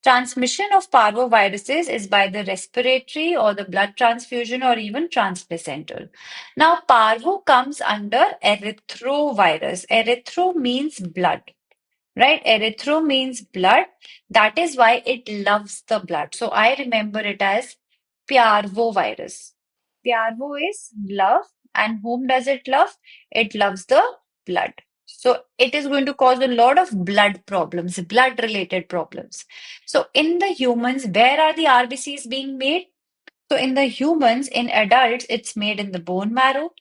Speaker 1: Transmission of parvoviruses is by the respiratory or the blood transfusion or even transplacental. Now, parvo comes under erythrovirus. Erythro means blood, right? Erythro means blood. That is why it loves the blood. So I remember it as parvovirus. parvo is love. And whom does it love? It loves the blood. So it is going to cause a lot of blood problems, blood related problems. So in the humans, where are the RBCs being made? So in the humans, in adults, it's made in the bone marrow.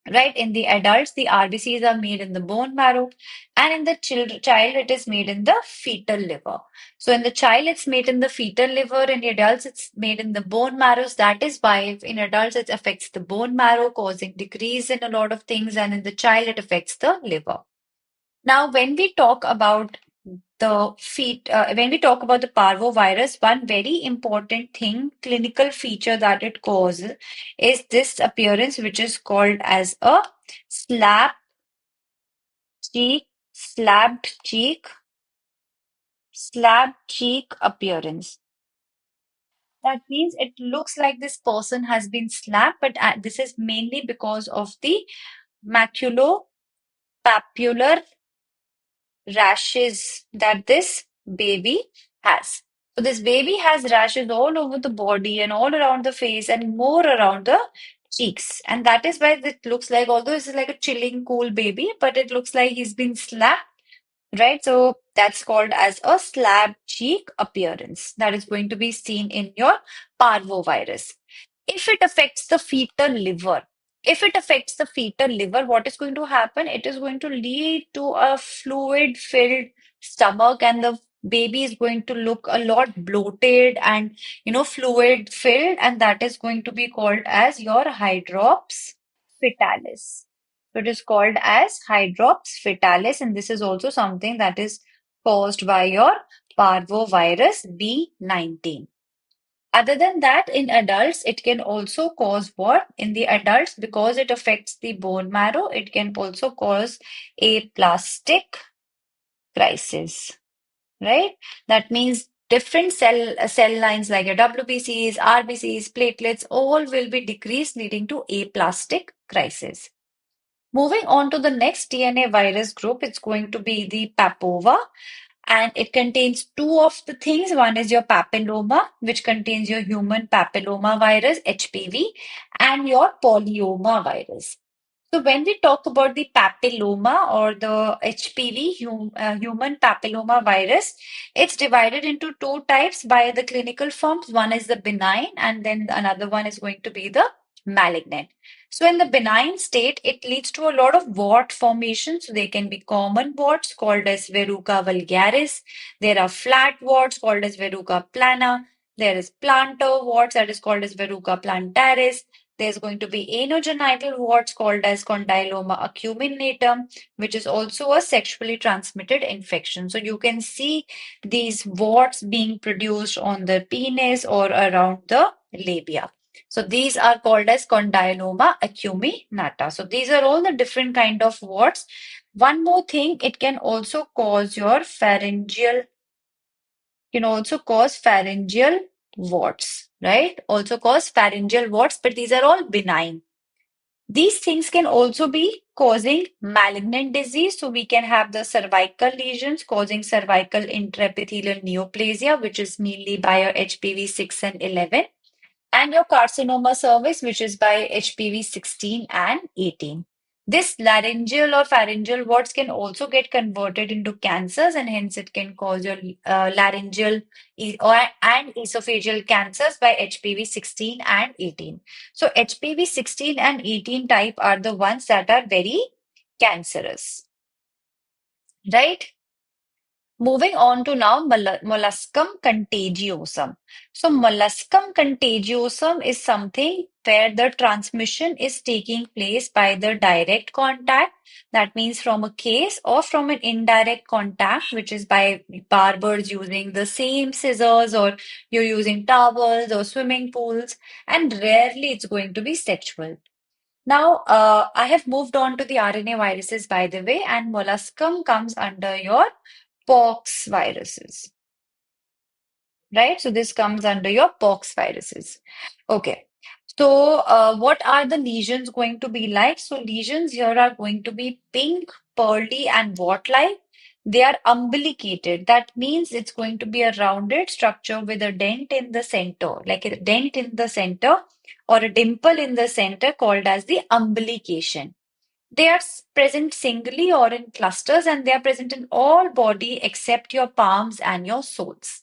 Speaker 1: Right, in the adults, the RBCs are made in the bone marrow, and in the child, it is made in the fetal liver. So, in the child, it's made in the fetal liver, in the adults, it's made in the bone marrows. That is why, in adults, it affects the bone marrow, causing decrease in a lot of things, and in the child, it affects the liver. Now, when we talk about the parvovirus, one very important thing, clinical feature that it causes is this appearance, which is called as a slap cheek, slapped cheek, slapped cheek appearance. That means it looks like this person has been slapped, but this is mainly because of the maculopapular rashes that this baby has. So this baby has rashes all over the body and all around the face and more around the cheeks. And that is why it looks like, although this is like a chilling, cool baby, but it looks like he's been slapped, right? So that's called as a slab cheek appearance that is going to be seen in your parvovirus. If it affects the fetal liver, if it affects the fetal liver, what is going to happen? It is going to lead to a fluid-filled stomach, and the baby is going to look a lot bloated and fluid-filled, and that is going to be called as your hydrops fetalis. So it is called as hydrops fetalis, and this is also something that is caused by your parvovirus B19. Other than that, in adults, it can also cause what? In the adults, because it affects the bone marrow, it can also cause aplastic crisis, right? That means different cell lines like your WBCs, RBCs, platelets, all will be decreased, leading to aplastic crisis. Moving on to the next DNA virus group, it's going to be the Papova, and it contains two of the things. One is your papilloma, which contains your human papilloma virus, HPV, and your polyoma virus. So when we talk about the papilloma or the HPV, human papilloma virus, it's divided into two types by the clinical forms. One is the benign, and then another one is going to be the malignant. So in the benign state, it leads to a lot of wart formation. So they can be common warts called as verruca vulgaris. There are flat warts called as verruca plana. There is plantar warts that is called as verruca plantaris. There's going to be anogenital warts called as condyloma acuminatum, which is also a sexually transmitted infection. So you can see these warts being produced on the penis or around the labia. So these are called as condyloma acuminata. So these are all the different kind of warts. One more thing, it can also cause your pharyngeal, can also cause pharyngeal warts, right? Also cause pharyngeal warts, but these are all benign. These things can also be causing malignant disease. So we can have the cervical lesions causing cervical intraepithelial neoplasia, which is mainly by your HPV 6 and 11, and your carcinoma cervix, which is by HPV 16 and 18. This laryngeal or pharyngeal warts can also get converted into cancers, and hence it can cause your laryngeal and esophageal cancers by HPV 16 and 18. So HPV 16 and 18 type are the ones that are very cancerous, right? Moving on to now molluscum contagiosum. So molluscum contagiosum is something where the transmission is taking place by the direct contact. That means from a case or from an indirect contact, which is by barbers using the same scissors or you're using towels or swimming pools, and rarely it's going to be sexual. Now, I have moved on to the RNA viruses, by the way, and molluscum comes under your pox viruses, right? So this comes under your pox viruses. Okay. So, what are the lesions going to be like? So, lesions here are going to be pink, pearly, and wart-like. They are umbilicated. That means it's going to be a rounded structure with a dent in the center, like a dent in the center or a dimple in the center called as the umbilication. They are present singly or in clusters, and they are present in all body except your palms and your soles.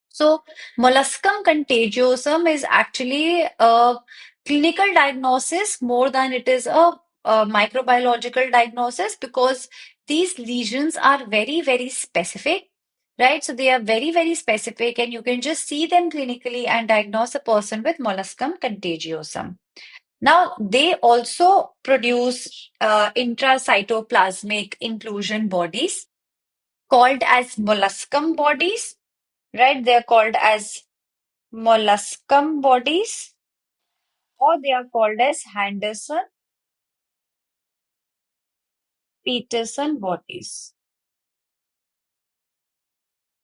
Speaker 1: So, molluscum contagiosum is actually a clinical diagnosis more than it is a microbiological diagnosis, because these lesions are very, very specific, right? So, they are very, very specific, and you can just see them clinically and diagnose a person with molluscum contagiosum. Now, they also produce intracytoplasmic inclusion bodies called as molluscum bodies, right? They are called as molluscum bodies, or they are called as Henderson-Peterson bodies,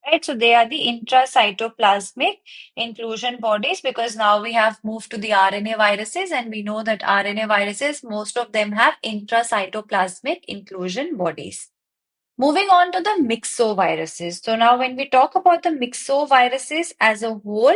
Speaker 1: right? So they are the intracytoplasmic inclusion bodies, because now we have moved to the RNA viruses, and we know that RNA viruses, most of them have intracytoplasmic inclusion bodies. Moving on to the myxoviruses. So now when we talk about the myxoviruses as a whole,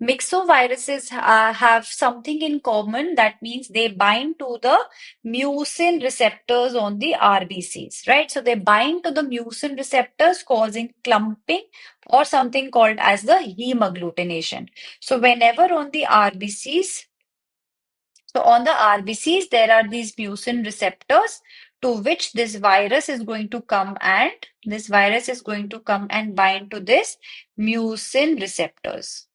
Speaker 1: myxoviruses have something in common. That means they bind to the mucin receptors on the RBCs, right? So they bind to the mucin receptors, causing clumping or something called as the hemagglutination. So whenever on the RBCs, so on the RBCs, there are these mucin receptors to which this virus is going to come and bind to this mucin receptors.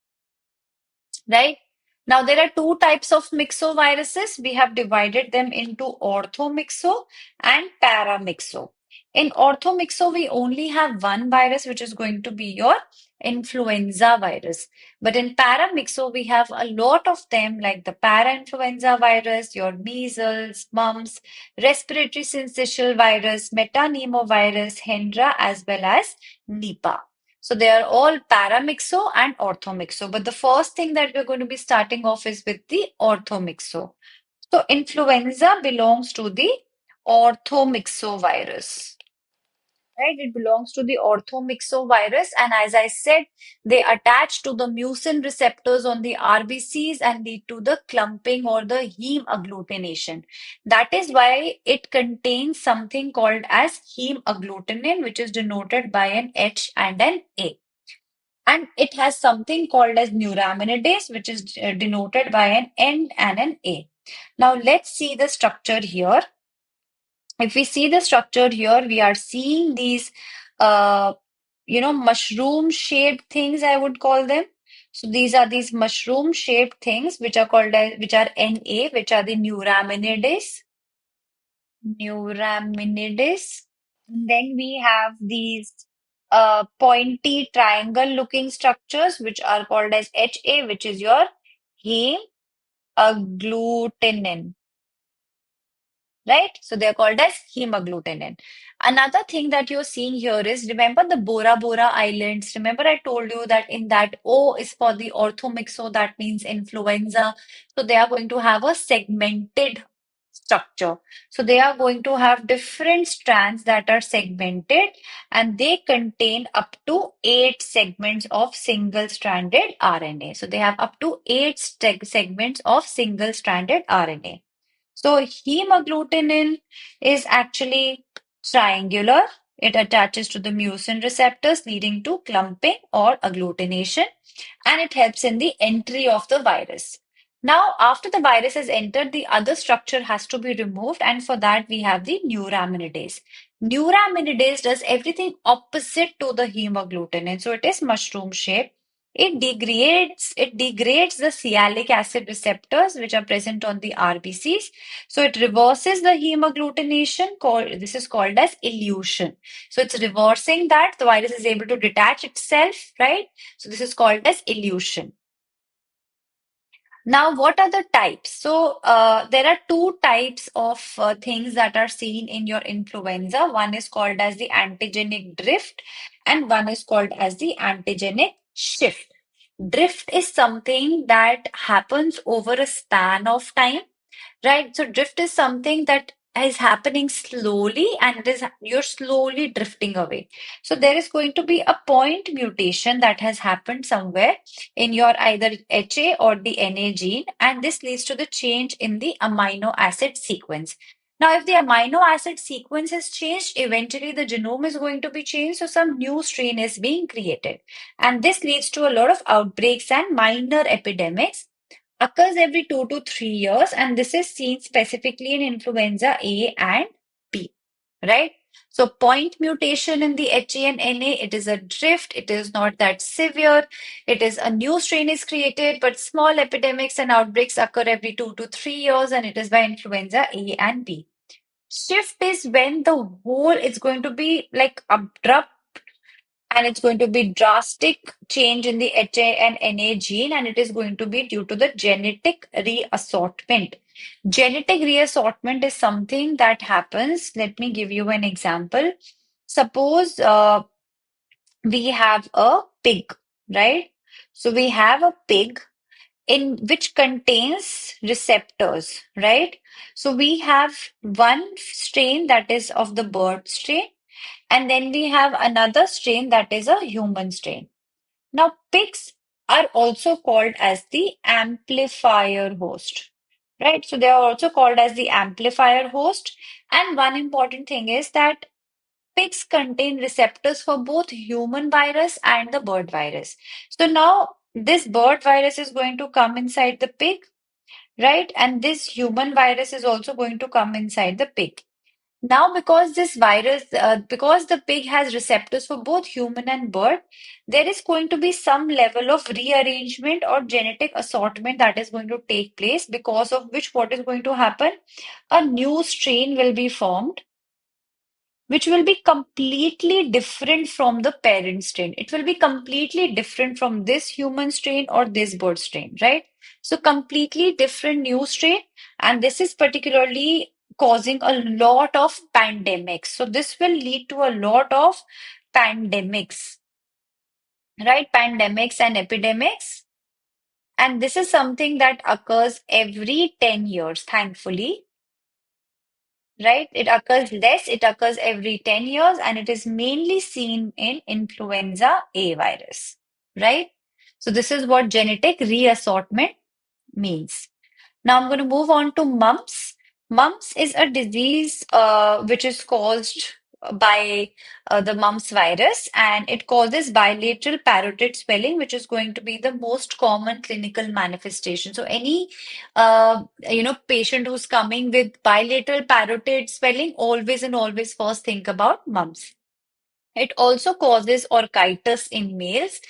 Speaker 1: Right? Now, there are two types of myxoviruses. We have divided them into orthomyxo and paramyxo. In orthomyxo, we only have one virus, which is going to be your influenza virus. But in paramyxo, we have a lot of them, like the parainfluenza virus, your measles, mumps, respiratory syncytial virus, metapneumovirus, Hendra, as well as Nipah. So they are all paramyxo and orthomyxo. But the first thing that we're going to be starting off is with the orthomyxo. So influenza belongs to the orthomyxovirus. Right? It belongs to the orthomyxovirus, and as I said, they attach to the mucin receptors on the RBCs and lead to the clumping or the heme agglutination. That is why it contains something called as heme agglutinin, which is denoted by an H and an A. And it has something called as neuraminidase, which is denoted by an N and an A. Now let's see the structure here. If we see the structure here, we are seeing these, uh, mushroom shaped things, I would call them. So these are these mushroom shaped things which are called as, which are Na, which are the neuraminidase. And then we have these pointy triangle looking structures which are called as Ha, which is your heme agglutinin. Right? So they're called as hemagglutinin. Another thing that you're seeing here is, remember the Bora Bora Islands? Remember I told you that in that O is for the orthomyxo, that means influenza. So they are going to have a segmented structure. So they are going to have different strands that are segmented, and they contain up to 8 segments of single-stranded RNA. So they have up to 8 segments of single-stranded RNA. So hemagglutinin is actually triangular. It attaches to the mucin receptors, leading to clumping or agglutination, and it helps in the entry of the virus. Now, after the virus has entered, the other structure has to be removed, and for that we have the neuraminidase. Neuraminidase does everything opposite to the hemagglutinin, so it is mushroom shaped. It degrades the sialic acid receptors which are present on the RBCs. So it reverses the hemagglutination. This is called as elution. So it's reversing that. The virus is able to detach itself, right? So this is called as elution. Now, what are the types? So, there are two types of things that are seen in your influenza. One is called as the antigenic drift, and one is called as the antigenic shift. Drift is something that happens over a span of time, right? So, drift is something that is happening slowly, and you're slowly drifting away. So there is going to be a point mutation that has happened somewhere in your either HA or the NA gene, and this leads to the change in the amino acid sequence. Now, if the amino acid sequence has changed, eventually the genome is going to be changed, so some new strain is being created. And this leads to a lot of outbreaks and minor epidemics, occurs every 2 to 3 years, and this is seen specifically in influenza A and B, right? So, point mutation in the HA and NA, it is a drift, it is not that severe, it is a new strain is created, but small epidemics and outbreaks occur every 2 to 3 years, and it is by influenza A and B. Shift is when the whole is going to be like abrupt, and it's going to be drastic change in the HA and NA gene, and it is going to be due to the genetic reassortment. Genetic reassortment is something that happens. Let me give you an example. Suppose we have a pig, right? So we have a pig in which contains receptors, right? So we have one strain that is of the bird strain, and then we have another strain that is a human strain. Now, pigs are also called as the amplifier host, right? So they are also called as the amplifier host. And one important thing is that pigs contain receptors for both human virus and the bird virus. So now this bird virus is going to come inside the pig, right? And this human virus is also going to come inside the pig. Now, because because the pig has receptors for both human and bird, there is going to be some level of rearrangement or genetic assortment that is going to take place, because of which what is going to happen? A new strain will be formed, which will be completely different from the parent strain. It will be completely different from this human strain or this bird strain, right? So completely different new strain, and this is particularly causing a lot of pandemics. So this will lead to a lot of pandemics, right? Pandemics and epidemics. And this is something that occurs every 10 years, thankfully, right? It occurs less, it occurs every 10 years, and it is mainly seen in influenza A virus, right? So, this is what genetic reassortment means. Now, I'm going to move on to mumps. Mumps is a disease which is caused by the mumps virus, and it causes bilateral parotid swelling, which is going to be the most common clinical manifestation. So, any patient who's coming with bilateral parotid swelling, always and always first think about mumps. It also causes orchitis in males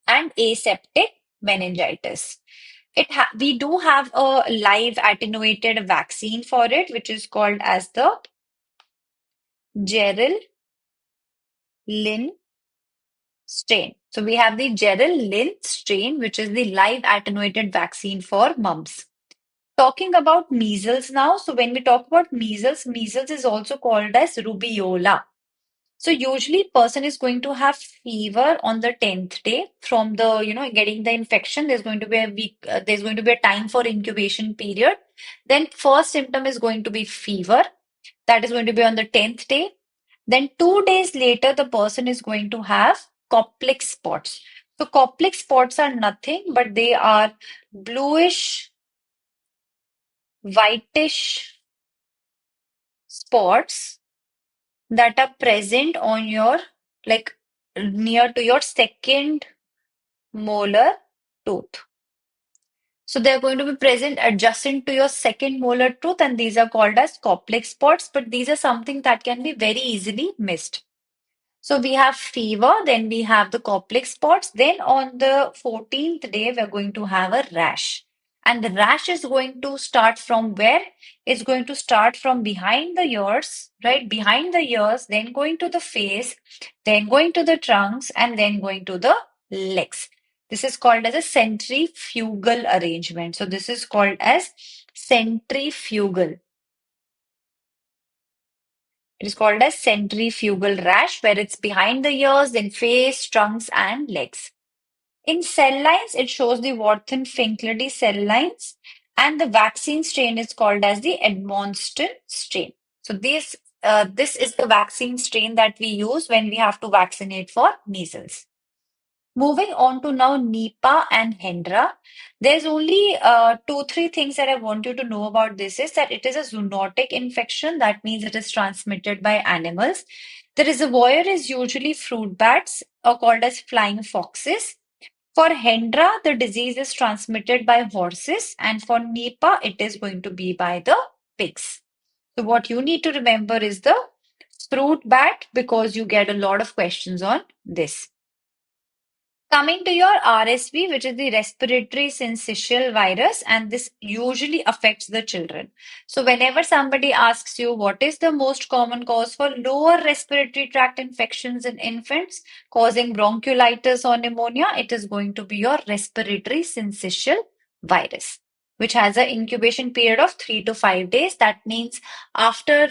Speaker 1: and aseptic meningitis. We do have a live attenuated vaccine for it, which is called as the Gerald Lynn strain. So we have the Gerald Lynn strain, which is the live attenuated vaccine for mumps. Talking about measles now. So when we talk about measles, measles is also called as rubeola. So usually person is going to have fever on the 10th day from the, getting the infection. There's going to be a week, there's going to be a time for incubation period. Then first symptom is going to be fever. That is going to be on the 10th day. Then 2 days later, the person is going to have Koplik spots. So Koplik spots are nothing, but they are bluish, whitish spots that are present on your, like, near to your second molar tooth. So they're going to be present adjacent to your second molar tooth, and these are called as Koplik spots, but these are something that can be very easily missed. So we have fever, then we have the Koplik spots. Then on the 14th day, we're going to have a rash. And the rash is going to start from where? It's going to start from behind the ears, right? Behind the ears, then going to the face, then going to the trunks, and then going to the legs. This is called as a centrifugal arrangement. So this is called as centrifugal. It is called as centrifugal rash, where it's behind the ears, then face, trunks, and legs. In cell lines, it shows the Wharton-Finkledy cell lines, and the vaccine strain is called as the Edmonston strain. So this is the vaccine strain that we use when we have to vaccinate for measles. Moving on to now Nipah and Hendra. There's only two, three things that I want you to know about this is that it is a zoonotic infection. That means it is transmitted by animals. The reservoir is usually fruit bats or called as flying foxes. For Hendra, the disease is transmitted by horses, and for Nipah, it is going to be by the pigs. So what you need to remember is the fruit bat because you get a lot of questions on this. Coming to your RSV, which is the respiratory syncytial virus, and this usually affects the children. So, whenever somebody asks you what is the most common cause for lower respiratory tract infections in infants causing bronchiolitis or pneumonia, it is going to be your respiratory syncytial virus, which has an incubation period of 3 to 5 days. That means after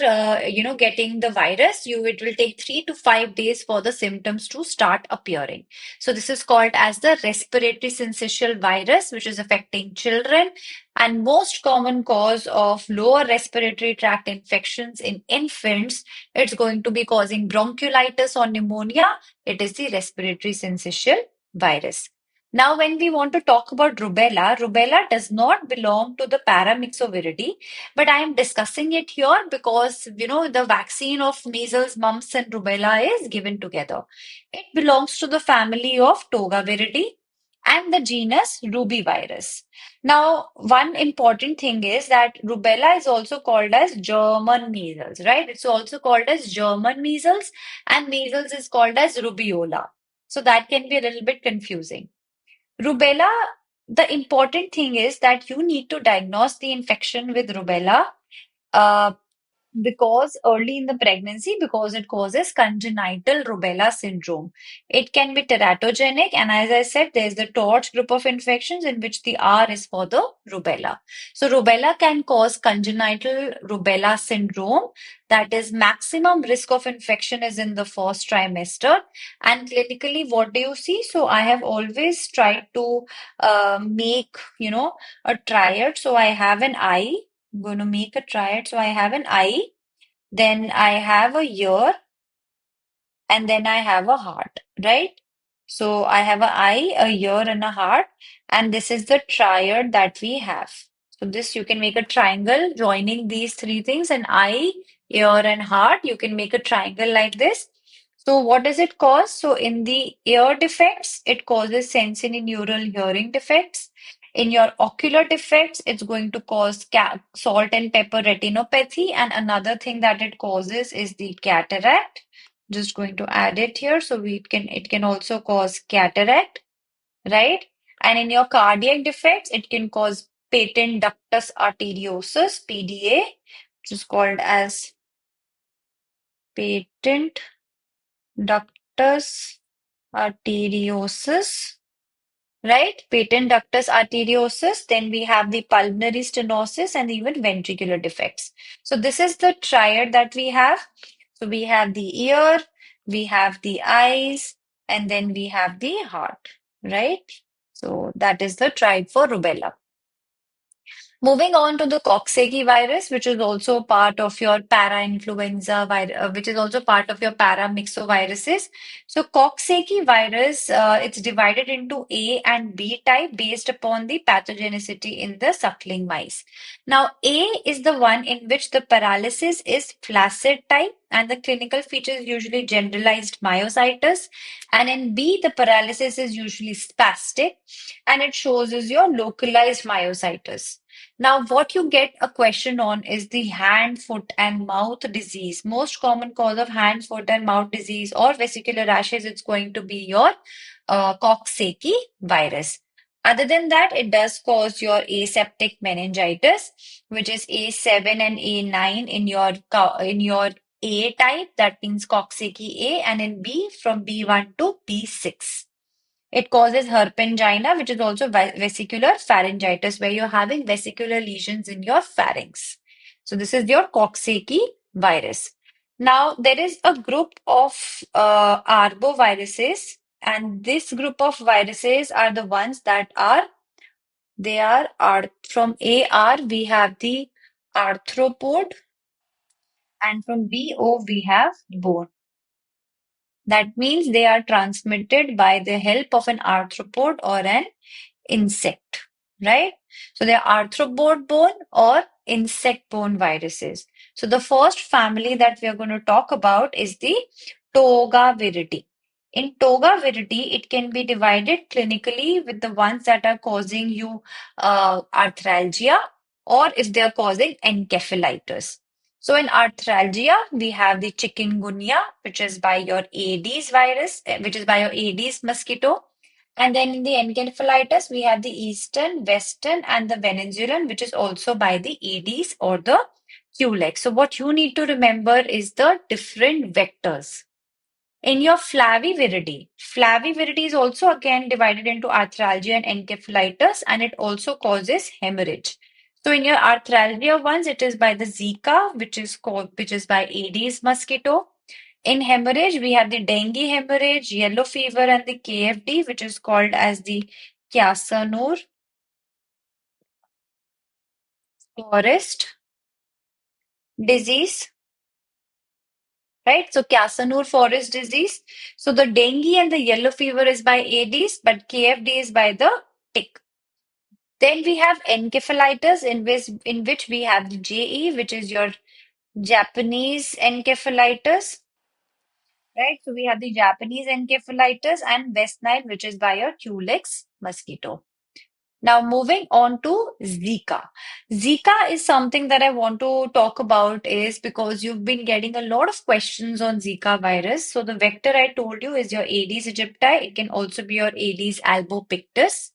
Speaker 1: getting the virus, it will take 3 to 5 days for the symptoms to start appearing. So this is called as the respiratory syncytial virus, which is affecting children. And most common cause of lower respiratory tract infections in infants, it's going to be causing bronchiolitis or pneumonia. It is the respiratory syncytial virus. Now, when we want to talk about rubella, rubella does not belong to the paramyxoviridae, but I am discussing it here because, the vaccine of measles, mumps, and rubella is given together. It belongs to the family of Togaviridae and the genus Rubivirus. Now, one important thing is that rubella is also called as German measles, right? It's also called as German measles, and measles is called as rubeola. So that can be a little bit confusing. Rubella, the important thing is that you need to diagnose the infection with rubella uh, because early in the pregnancy because it causes congenital rubella syndrome. It can be teratogenic, and as I said, there's the torch group of infections in which the R is for the rubella. So rubella can cause congenital rubella syndrome. That is maximum risk of infection is in the first trimester. And clinically, what do you see? So I have always tried to make, a triad. So I have an eye. I'm going to make a triad. So I have an eye, then I have a ear, and then I have a heart, right? So I have a eye, a ear, and a heart, and this is the triad that we have. So this you can make a triangle joining these three things, an eye, ear, and heart. You can make a triangle like this. So what does it cause? So in the ear defects, it causes sensory neural hearing defects. In your ocular defects, it's going to cause salt and pepper retinopathy. And another thing that it causes is the cataract. Just going to add it here. So it can also cause cataract, right? And in your cardiac defects, it can cause patent ductus arteriosus, PDA, which is called as patent ductus arteriosus, right? Patent ductus arteriosus. Then we have the pulmonary stenosis and even ventricular defects. So this is the triad that we have. So we have the ear, we have the eyes, and then we have the heart, right? So that is the triad for rubella. Moving on to the Coxsackie virus, which is also part of your para-influenza virus, which is also part of your paramyxoviruses. So Coxsackie virus, it's divided into A and B type based upon the pathogenicity in the suckling mice. Now, A is the one in which the paralysis is flaccid type and the clinical features usually generalized myositis. And in B, the paralysis is usually spastic and it shows as your localized myositis. Now, what you get a question on is the hand, foot, and mouth disease. Most common cause of hand, foot, and mouth disease or vesicular rashes, it's going to be your Coxsackie virus. Other than that, it does cause your aseptic meningitis, which is A7 and A9 in your A type. That means Coxsackie A, and in B from B1 to B6. It causes herpangina, which is also vesicular pharyngitis, where you're having vesicular lesions in your pharynx. So this is your Coxsackie virus. Now, there is a group of arboviruses, and this group of viruses are the ones that are from AR, we have the arthropod, And from BO, we have bone. That means they are transmitted by the help of an arthropod or an insect, right? So they're arthropod borne or insect borne viruses. So the first family that we are going to talk about is the Togaviridae. In Togaviridae, it can be divided clinically with the ones that are causing you arthralgia or if they are causing encephalitis. So in arthralgia, we have the chikungunya, which is by your Aedes virus, which is by your Aedes mosquito. And then in the encephalitis, we have the Eastern, Western, and the Venezuelan, which is also by the Aedes or the Culex. So what you need to remember is the different vectors. In your flaviviridae is also again divided into arthralgia and encephalitis, and it also causes hemorrhage. So in your arthralgia ones, it is by the Zika, which is by Aedes mosquito. In hemorrhage, we have the dengue hemorrhage, yellow fever, and the KFD, which is called as the Kyasanur forest disease, right? So Kyasanur forest disease. So the dengue and the yellow fever is by Aedes, but KFD is by the tick. Then we have encephalitis, in which we have the JE, which is your Japanese encephalitis, right? So we have the Japanese encephalitis and West Nile, which is by your Culex mosquito. Now, moving on to Zika. Zika is something that I want to talk about is because you've been getting a lot of questions on Zika virus. So the vector I told you is your Aedes aegypti. It can also be your Aedes albopictus.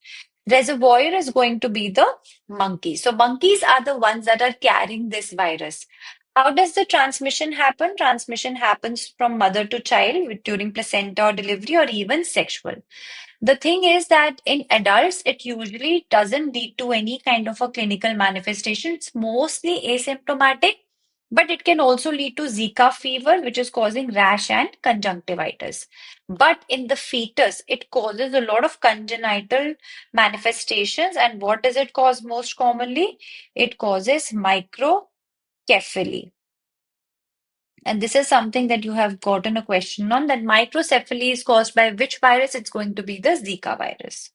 Speaker 1: Reservoir is going to be the monkey. So monkeys are the ones that are carrying this virus. How does the transmission happen? Transmission happens from mother to child during placenta or delivery or even sexual. The thing is that in adults, it usually doesn't lead to any kind of a clinical manifestation. It's mostly asymptomatic, but it can also lead to Zika fever, which is causing rash and conjunctivitis. But in the fetus, it causes a lot of congenital manifestations. And what does it cause most commonly? It causes microcephaly. And this is something that you have gotten a question on that microcephaly is caused by which virus? It's going to be the Zika virus.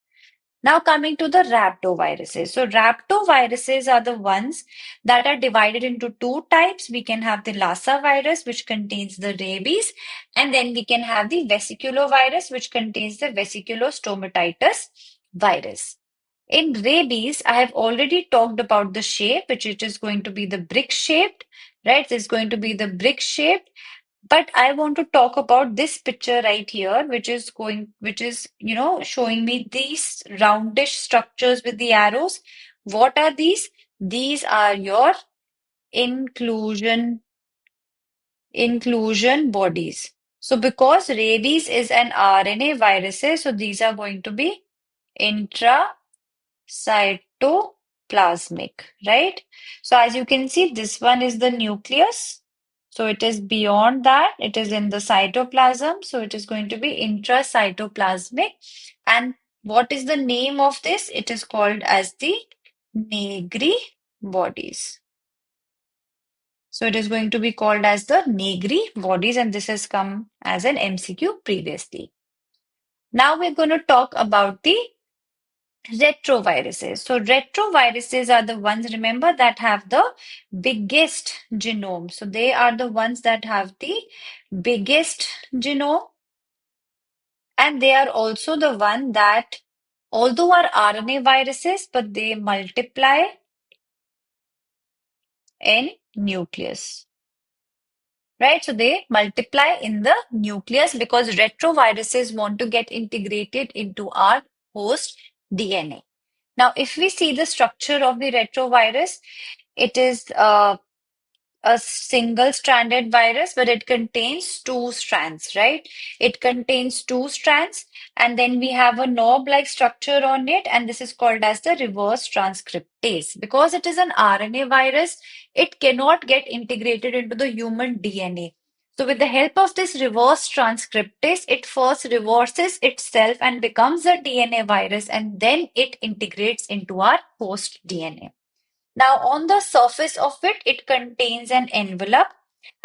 Speaker 1: Now coming to the rhabdoviruses. So rhabdoviruses are the ones that are divided into two types. We can have the Lassa virus, which contains the rabies, and then we can have the vesiculovirus, which contains the vesiculostomatitis virus. In rabies, I have already talked about the shape, which it is going to be the brick shaped, right? It's going to be the brick shaped. But I want to talk about this picture right here, which is, showing me these roundish structures with the arrows. What are these? These are your inclusion, inclusion bodies. So because rabies is an RNA virus, so these are going to be intracytoplasmic, right? So as you can see, this one is the nucleus. So it is beyond that, it is in the cytoplasm. So it is going to be intracytoplasmic. And what is the name of this? It is called as the Negri bodies. So it is going to be called as the Negri bodies, and this has come as an MCQ previously. Now we're going to talk about the retroviruses. So retroviruses are the ones, remember, that have the biggest genome. So they are the ones that have the biggest genome, and they are also the one that, although are RNA viruses, but they multiply in nucleus. Right? So they multiply in the nucleus because retroviruses want to get integrated into our host DNA. Now, if we see the structure of the retrovirus, it is a single-stranded virus, but it contains two strands, right? It contains two strands, and then we have a knob-like structure on it, and this is called as the reverse transcriptase. Because it is an RNA virus, it cannot get integrated into the human DNA. So, with the help of this reverse transcriptase, it first reverses itself and becomes a DNA virus, and then it integrates into our host DNA. Now, on the surface of it, it contains an envelope.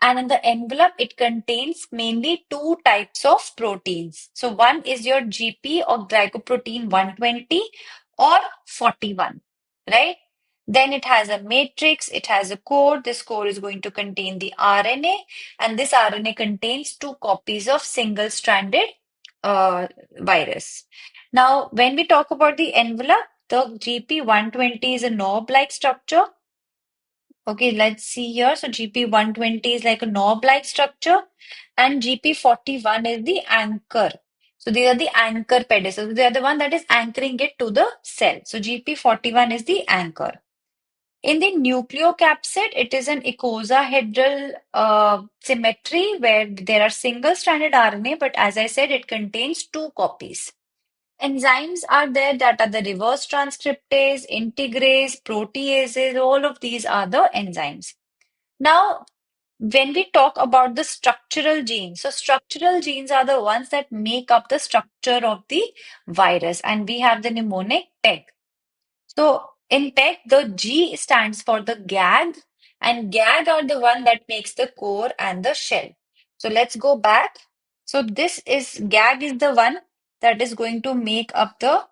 Speaker 1: And in the envelope, it contains mainly two types of proteins. So one is your GP or glycoprotein 120 or 41, right? Then it has a matrix, it has a core. This core is going to contain the RNA, and this RNA contains two copies of single-stranded uh, virus. Now, when we talk about the envelope, the GP 120 is a knob-like structure. Okay, let's see here. So GP 120 is like a knob-like structure, and GP 41 is the anchor. So these are the anchor pedicels. They are the one that is anchoring it to the cell. So GP 41 is the anchor. In the nucleocapsid, it is an icosahedral symmetry where there are single-stranded RNA, but as I said, it contains two copies. Enzymes are there that are the reverse transcriptase, integrase, proteases, all of these are the enzymes. Now, when we talk about the structural genes, so structural genes are the ones that make up the structure of the virus, and we have the mnemonic PEG. So in PEG, the G stands for the GAG, and GAG are the one that makes the core and the shell. So let's go back. So this is GAG is the one that is going to make up the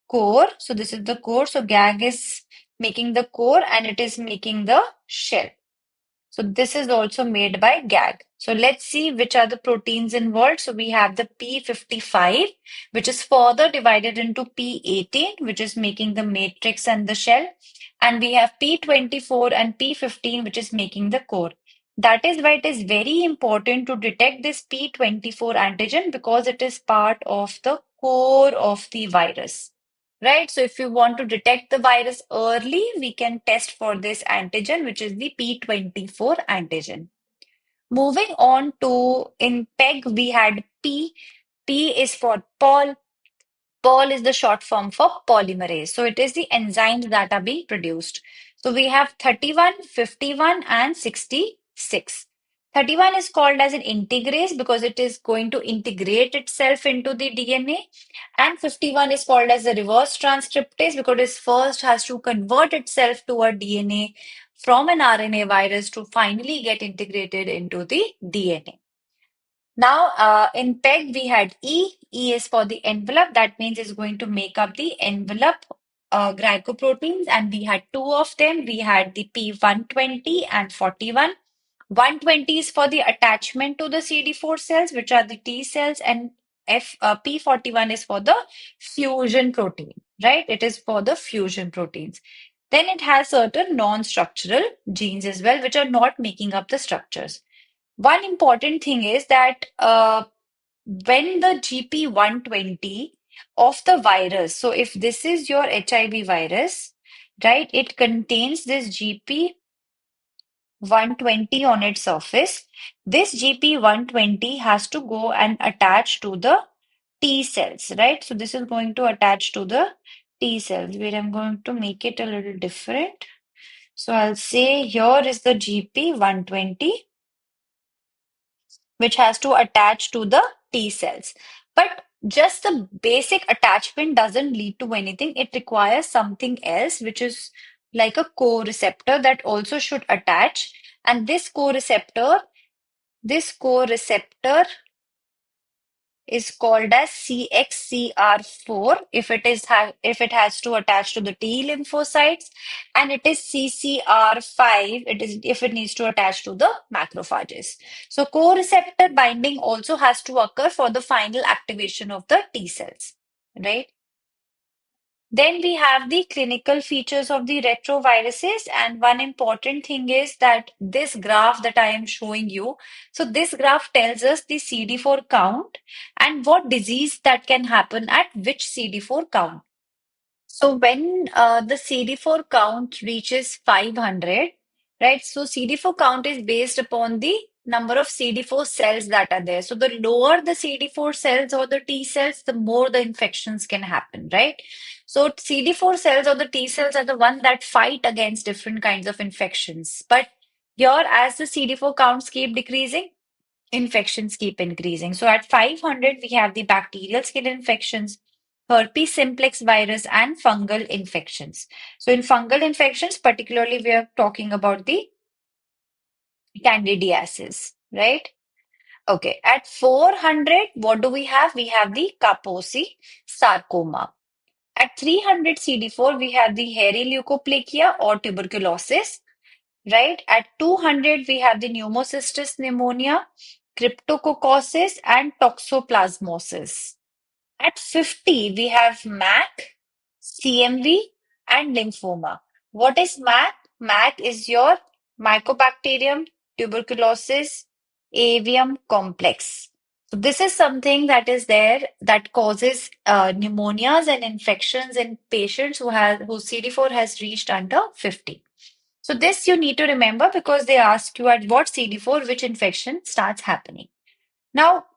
Speaker 1: core. So this is the core. So GAG is making the core and it is making the shell. So this is also made by GAG. So let's see which are the proteins involved. So we have the P55, which is further divided into P18, which is making the matrix and the shell. And we have P24 and P15, which is making the core. That is why it is very important to detect this P24 antigen because it is part of the core of the virus. Right, so if you want to detect the virus early, we can test for this antigen, which is the P24 antigen. Moving on to in PEG, we had P. P is for Paul. Pol is the short form for polymerase. So it is the enzymes that are being produced. So we have 31, 51, and 66. 31 is called as an integrase because it is going to integrate itself into the DNA. And 51 is called as a reverse transcriptase because it first has to convert itself to a DNA from an RNA virus to finally get integrated into the DNA. Now, in PEG, we had E. E is for the envelope. That means it's going to make up the envelope glycoproteins, and we had two of them. We had the P120 and 41. 120 is for the attachment to the CD4 cells, which are the T cells, and P41 is for the fusion protein, right? It is for the fusion proteins. Then it has certain non-structural genes as well, which are not making up the structures. One important thing is that when the GP 120 of the virus, so if this is your HIV virus, right, it contains this GP 120 on its surface. This GP 120 has to go and attach to the T cells, right? So this is going to attach to the T cells, where I'm going to make it a little different. So I'll say here is the GP 120 which has to attach to the T cells. But just the basic attachment doesn't lead to anything. It requires something else, which is like a co-receptor that also should attach. And this co-receptor is called as CXCR4 if it has to attach to the T lymphocytes, and it is CCR5 it is if it needs to attach to the macrophages. So co-receptor binding also has to occur for the final activation of the T cells, right? Then we have the clinical features of the retroviruses, and one important thing is that this graph that I am showing you, so this graph tells us the CD4 count and what disease that can happen at which CD4 count. So when the CD4 count reaches 500, right? So CD4 count is based upon the number of CD4 cells that are there. So the lower the CD4 cells or the T cells, the more the infections can happen, right? So CD4 cells or the T cells are the one that fight against different kinds of infections. But here, as the CD4 counts keep decreasing, infections keep increasing. So at 500, we have the bacterial skin infections, herpes simplex virus, and fungal infections. So in fungal infections, particularly, we are talking about the candidiasis, right? Okay, at 400, what do we have? We have the Kaposi sarcoma. At 300 CD4, we have the hairy leukoplakia or tuberculosis, right? At 200, we have the pneumocystis pneumonia, cryptococcosis, and toxoplasmosis. At 50, we have MAC, CMV, and lymphoma. What is MAC? MAC is your Mycobacterium tuberculosis avium complex. So this is something that is there that causes pneumonias and infections in patients whose CD4 has reached under 50. So this you need to remember because they ask you at what CD4 which infection starts happening. Now,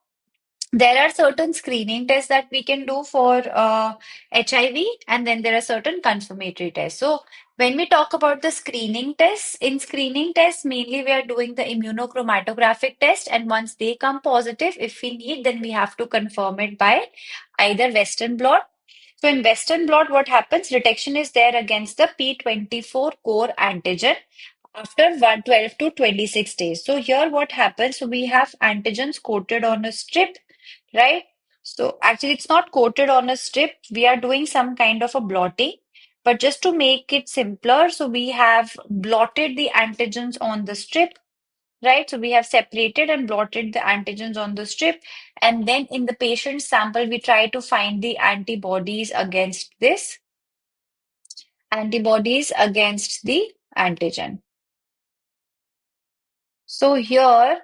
Speaker 1: there are certain screening tests that we can do for HIV, and then there are certain confirmatory tests. So, when we talk about the screening tests, in screening tests, mainly we are doing the immunochromatographic test, and once they come positive, if we need, then we have to confirm it by either Western blot. So, in Western blot, what happens? Detection is there against the P24 core antigen after 112 to 26 days. So here what happens, so we have antigens coated on a strip, right? So actually it's not coated on a strip. We are doing some kind of a blotting. But just to make it simpler, so we have blotted the antigens on the strip, right? So we have separated and blotted the antigens on the strip. And then in the patient sample, we try to find the antibodies against the antigen. So here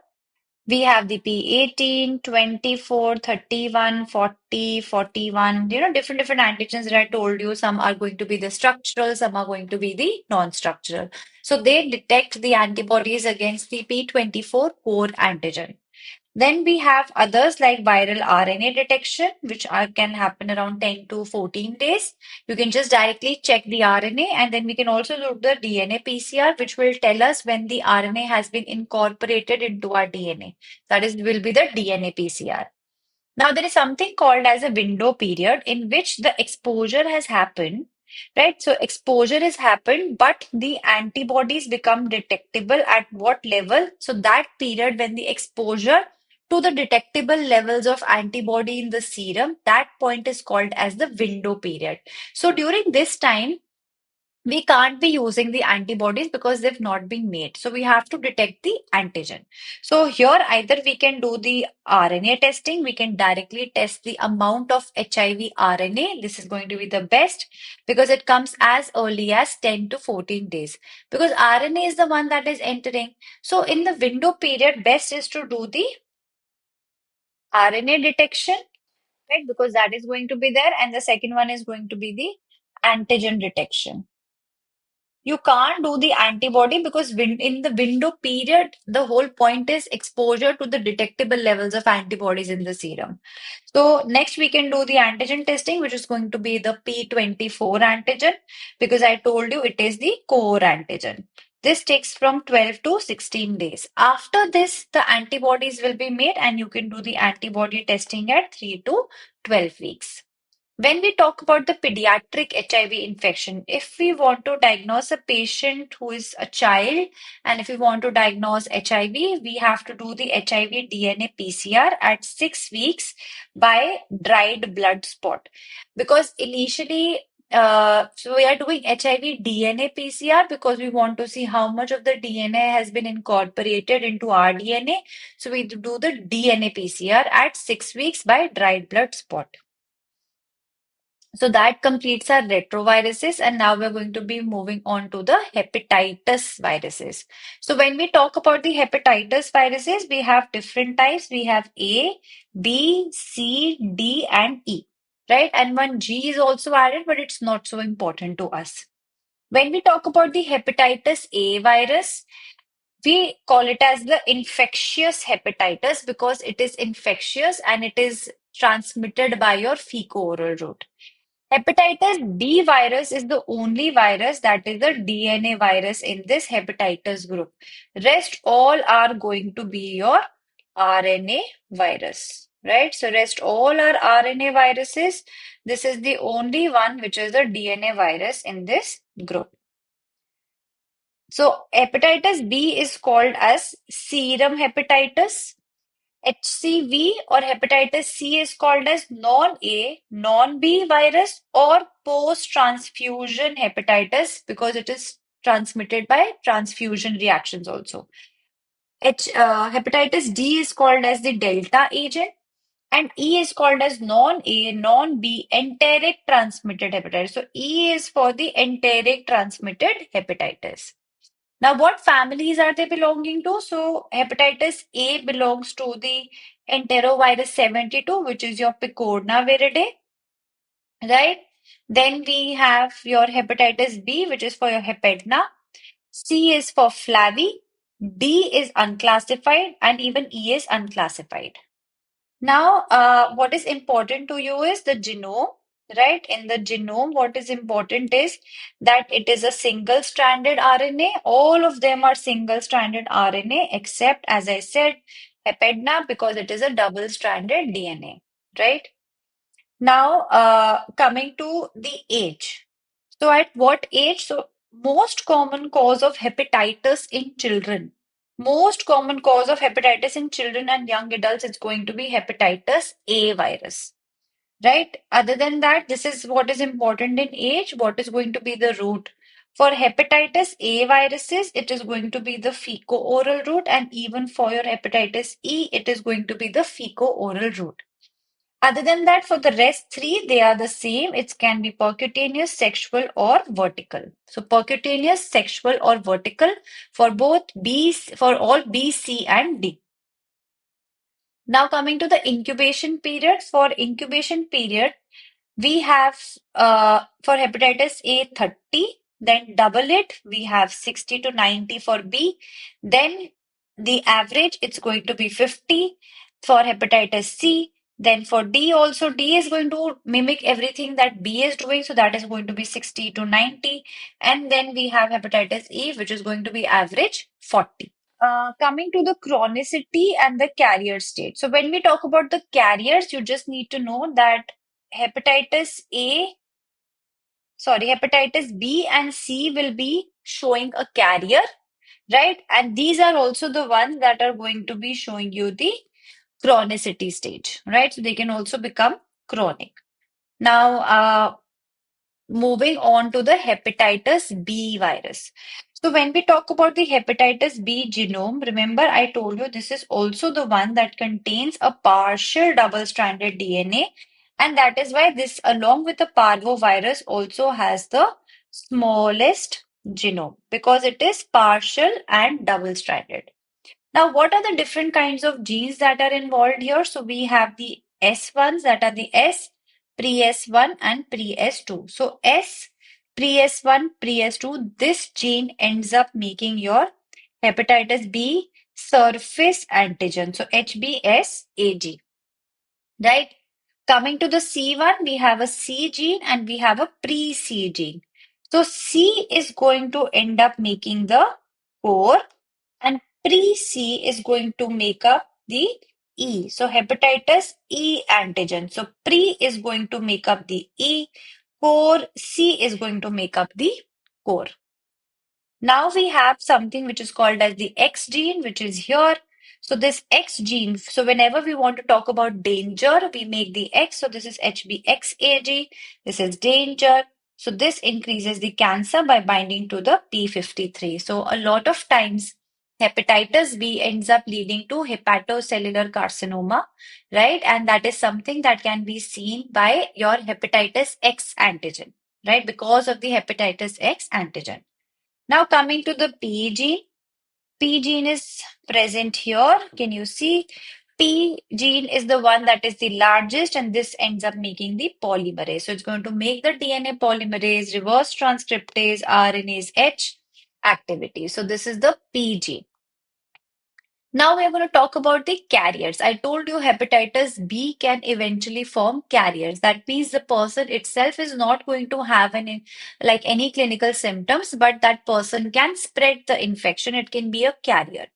Speaker 1: we have the P18, 24, 31, 40, 41, different antigens that I told you. Some are going to be the structural, some are going to be the non-structural. So they detect the antibodies against the P24 core antigen. Then we have others like viral RNA detection, which can happen around 10 to 14 days. You can just directly check the RNA, and then we can also do the DNA PCR, which will tell us when the RNA has been incorporated into our DNA. That is, will be the DNA PCR. Now, there is something called as a window period in which the exposure has happened, right? So, exposure has happened, but the antibodies become detectable at what level? So, that period when the exposure to the detectable levels of antibody in the serum, that point is called as the window period. So, during this time, we can't be using the antibodies because they've not been made. So we have to detect the antigen. So here either we can do the RNA testing, we can directly test the amount of HIV RNA. This is going to be the best because it comes as early as 10 to 14 days because RNA is the one that is entering. So in the window period, best is to do the RNA detection, right? Because that is going to be there. And the second one is going to be the antigen detection. You can't do the antibody because in the window period, the whole point is exposure to the detectable levels of antibodies in the serum. So next we can do the antigen testing, which is going to be the P24 antigen, because I told you it is the core antigen. This takes from 12 to 16 days. After this, the antibodies will be made and you can do the antibody testing at 3 to 12 weeks. When we talk about the pediatric HIV infection, if we want to diagnose a patient who is a child and if we want to diagnose HIV, we have to do the HIV DNA PCR at 6 weeks by dried blood spot. Because initially, so we are doing HIV DNA PCR because we want to see how much of the DNA has been incorporated into our DNA. So we do the DNA PCR at 6 weeks by dried blood spot. So that completes our retroviruses, and now we're going to be moving on to the hepatitis viruses. So when we talk about the hepatitis viruses, we have different types. We have A, B, C, D, and E, right? And one G is also added, but it's not so important to us. When we talk about the hepatitis A virus, we call it as the infectious hepatitis because it is infectious and it is transmitted by your fecal-oral route. Hepatitis B virus is the only virus that is the DNA virus in this hepatitis group. Rest all are going to be your RNA virus, right? So rest all are RNA viruses. This is the only one which is the DNA virus in this group. So hepatitis B is called as serum hepatitis. HCV or hepatitis C is called as non-A, non-B virus or post-transfusion hepatitis because it is transmitted by transfusion reactions also. Hepatitis D is called as the delta agent and E is called as non-A, non-B enteric transmitted hepatitis. So E is for the enteric transmitted hepatitis. Now, what families are they belonging to? So, hepatitis A belongs to the enterovirus 72, which is your Picorna viridae, right? Then we have your hepatitis B, which is for your Hepedna. C is for Flavi. D is unclassified, and even E is unclassified. Now, what is important to you is the genome, right? In the genome, what is important is that it is a single-stranded RNA. All of them are single-stranded RNA, except, as I said, Hepedna, because it is a double-stranded DNA, right? Now, coming to the age. So, at what age? So, most common cause of hepatitis in children. Most common cause of hepatitis in children and young adults is going to be hepatitis A virus, right? Other than that, this is what is important in age. What is going to be the route? For hepatitis A viruses, it is going to be the feco-oral route, and even for your hepatitis E, it is going to be the feco-oral route. Other than that, for the rest three, they are the same. It can be percutaneous, sexual, or vertical. So percutaneous, sexual, or vertical for both B, for all B, C, and D. Now coming to the incubation period. For incubation period, we have for hepatitis A 30, then double it, we have 60 to 90 for B. Then the average, it's going to be 50 for hepatitis C. Then for D also, D is going to mimic everything that B is doing, so that is going to be 60 to 90. And then we have hepatitis E, which is going to be average 40. Coming to the chronicity and the carrier state. So when we talk about the carriers, you just need to know that hepatitis A, sorry, hepatitis B and C will be showing a carrier, right? And these are also the ones that are going to be showing you the chronicity stage, right? So they can also become chronic. Now, moving on to the hepatitis B virus. So when we talk about the hepatitis B genome, remember I told you this is also the one that contains a partial double-stranded DNA, and that is why this, along with the parvovirus, also has the smallest genome because it is partial and double-stranded. Now, what are the different kinds of genes that are involved here? So we have the S ones that are the S, pre-S1 and pre-S2. So S, pre-S1, pre-S2, this gene ends up making your hepatitis B surface antigen. So HBsAg, right? Coming to the C one, we have a C gene and we have a pre-C gene. So C is going to end up making the core and pre-C is going to make up the E. So hepatitis E antigen. So pre is going to make up the E, core C is going to make up the core. Now we have something which is called as the X gene, which is here. So this X gene, so whenever we want to talk about danger, we make the X. So this is HBxAg. This is danger. So this increases the cancer by binding to the P53. So a lot of times hepatitis B ends up leading to hepatocellular carcinoma, right? And that is something that can be seen by your hepatitis X antigen, right? Because of the hepatitis X antigen. Now coming to the P gene. P gene is present here. Can you see? P gene is the one that is the largest, and this ends up making the polymerase. So it's going to make the DNA polymerase, reverse transcriptase, RNase H activity. So this is the P gene. Now we are going to talk about the carriers. I told you hepatitis B can eventually form carriers. That means the person itself is not going to have any like any clinical symptoms, but that person can spread the infection. It can be a carrier.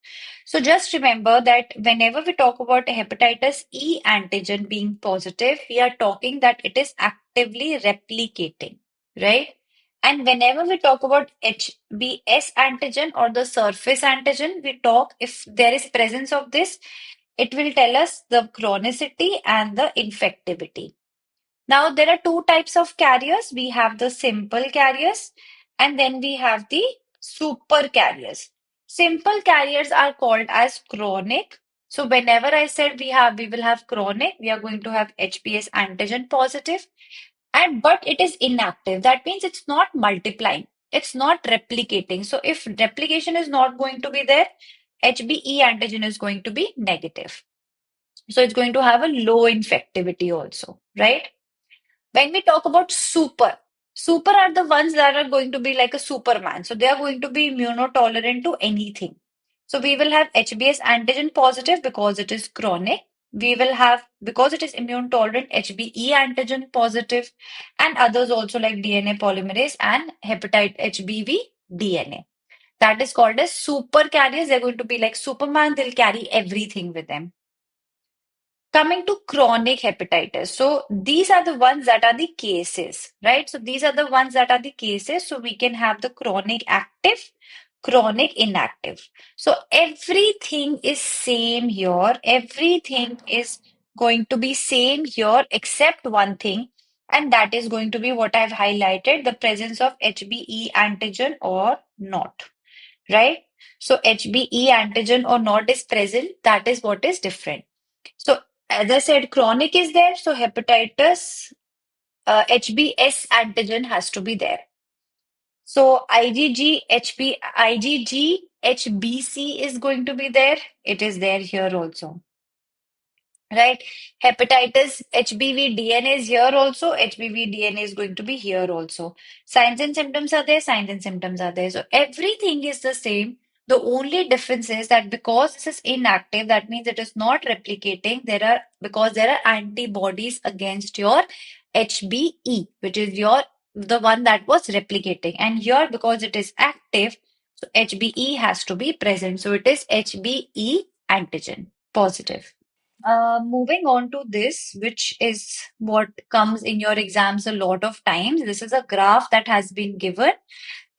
Speaker 1: So just remember that whenever we talk about a hepatitis E antigen being positive, we are talking that it is actively replicating, right? And whenever we talk about HBS antigen or the surface antigen, we talk if there is presence of this, it will tell us the chronicity and the infectivity. Now, there are two types of carriers. We have the simple carriers and then we have the super carriers. Simple carriers are called as chronic. So whenever I said we will have chronic, we are going to have HBS antigen positive, and but it is inactive. That means it's not multiplying. It's not replicating. So if replication is not going to be there, HBe antigen is going to be negative. So it's going to have a low infectivity also, right? When we talk about super, super are the ones that are going to be like a Superman. So they are going to be immunotolerant to anything. So we will have HBS antigen positive because it is chronic. We will have, because it is immune tolerant, HBe antigen positive, and others also like DNA polymerase and hepatite HBV DNA. That is called as super carriers. They're going to be like Superman. They'll carry everything with them. Coming to chronic hepatitis. So these are the ones that are the cases, right? So these are the ones that are the cases. So we can have the chronic active, chronic inactive. So everything is same here. Everything is going to be same here except one thing. And that is going to be what I've highlighted, the presence of HBe antigen or not, right? So HBe antigen or not is present. That is what is different. So, as I said, chronic is there, so hepatitis HBS antigen has to be there. So, IgG, HBC is going to be there. It is there here also. Right? Hepatitis HBV DNA is here also. HBV DNA is going to be here also. Signs and symptoms are there. Signs and symptoms are there. So everything is the same. The only difference is that because this is inactive, that means it is not replicating. Because there are antibodies against your HBE, which is the one that was replicating. And here, because it is active, so HBE has to be present. So it is HBE antigen positive. Moving on to this, which is what comes in your exams a lot of times. This is a graph that has been given,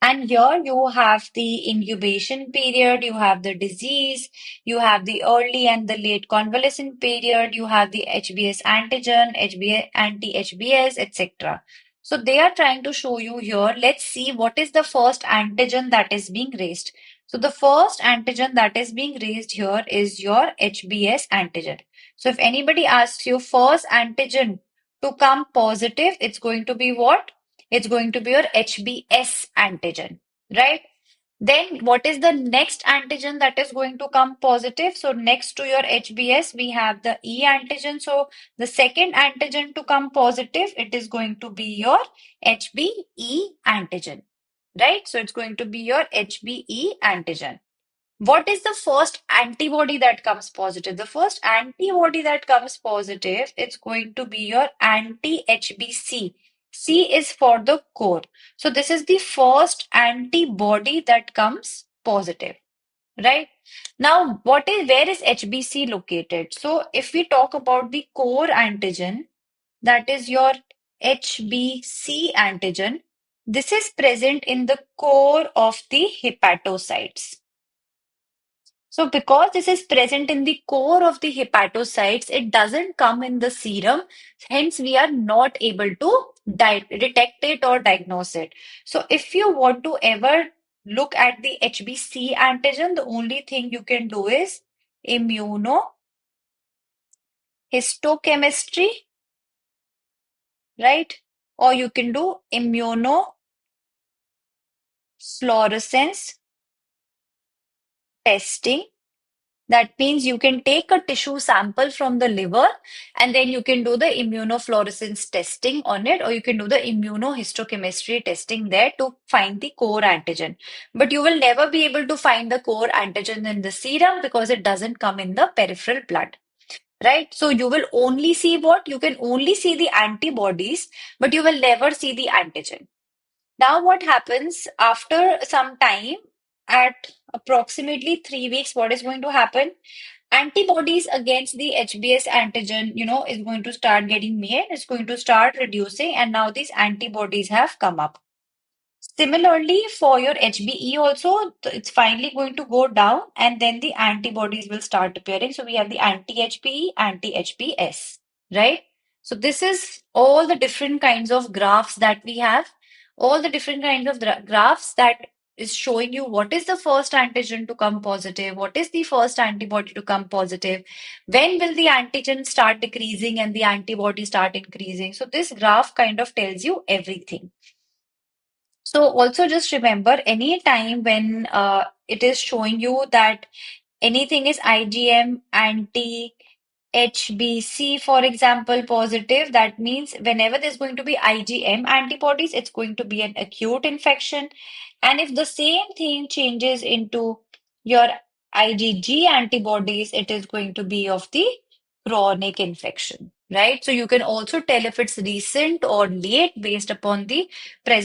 Speaker 1: and here you have the incubation period, you have the disease, you have the early and the late convalescent period, you have the HBS antigen, HBS, anti-HBS, etc. So they are trying to show you here. Let's see what is the first antigen that is being raised. So the first antigen that is being raised here is your HBS antigen. So if anybody asks you first antigen to come positive, it's going to be what? It's going to be your HBS antigen, right? Then what is the next antigen that is going to come positive? So next to your HBS, we have the E antigen. So the second antigen to come positive, it is going to be your HBe antigen, right? So it's going to be your HBe antigen. What is the first antibody that comes positive? The first antibody that comes positive, it's going to be your anti-HBC. C is for the core. So this is the first antibody that comes positive, right? Now, where is HBC located? So if we talk about the core antigen, that is your HBC antigen, this is present in the core of the hepatocytes. So because this is present in the core of the hepatocytes, it doesn't come in the serum. Hence, we are not able to detect it or diagnose it. So if you want to ever look at the HBC antigen, the only thing you can do is immunohistochemistry, right? Or you can do immunofluorescence testing. That means you can take a tissue sample from the liver and then you can do the immunofluorescence testing on it, or you can do the immunohistochemistry testing there to find the core antigen. But you will never be able to find the core antigen in the serum because it doesn't come in the peripheral blood. Right? So you will only see what? You can only see the antibodies, but you will never see the antigen. Now, what happens after some time, at approximately 3 weeks, what is going to happen? Antibodies against the HBS antigen, is going to start getting made, it's going to start reducing, and now these antibodies have come up. Similarly, for your HBE also, it's finally going to go down and then the antibodies will start appearing. So we have the anti-HBE, anti-HBS, right? So this is all the different kinds of graphs that we have, all the different kinds of graphs that is showing you what is the first antigen to come positive, what is the first antibody to come positive, when will the antigen start decreasing and the antibody start increasing. So this graph kind of tells you everything. So also just remember any time when it is showing you that anything is IgM anti HBC, for example, positive, that means whenever there's going to be IgM antibodies, it's going to be an acute infection. And if the same thing changes into your IgG antibodies, it is going to be of the chronic infection, right? So you can also tell if it's recent or late based upon the presence.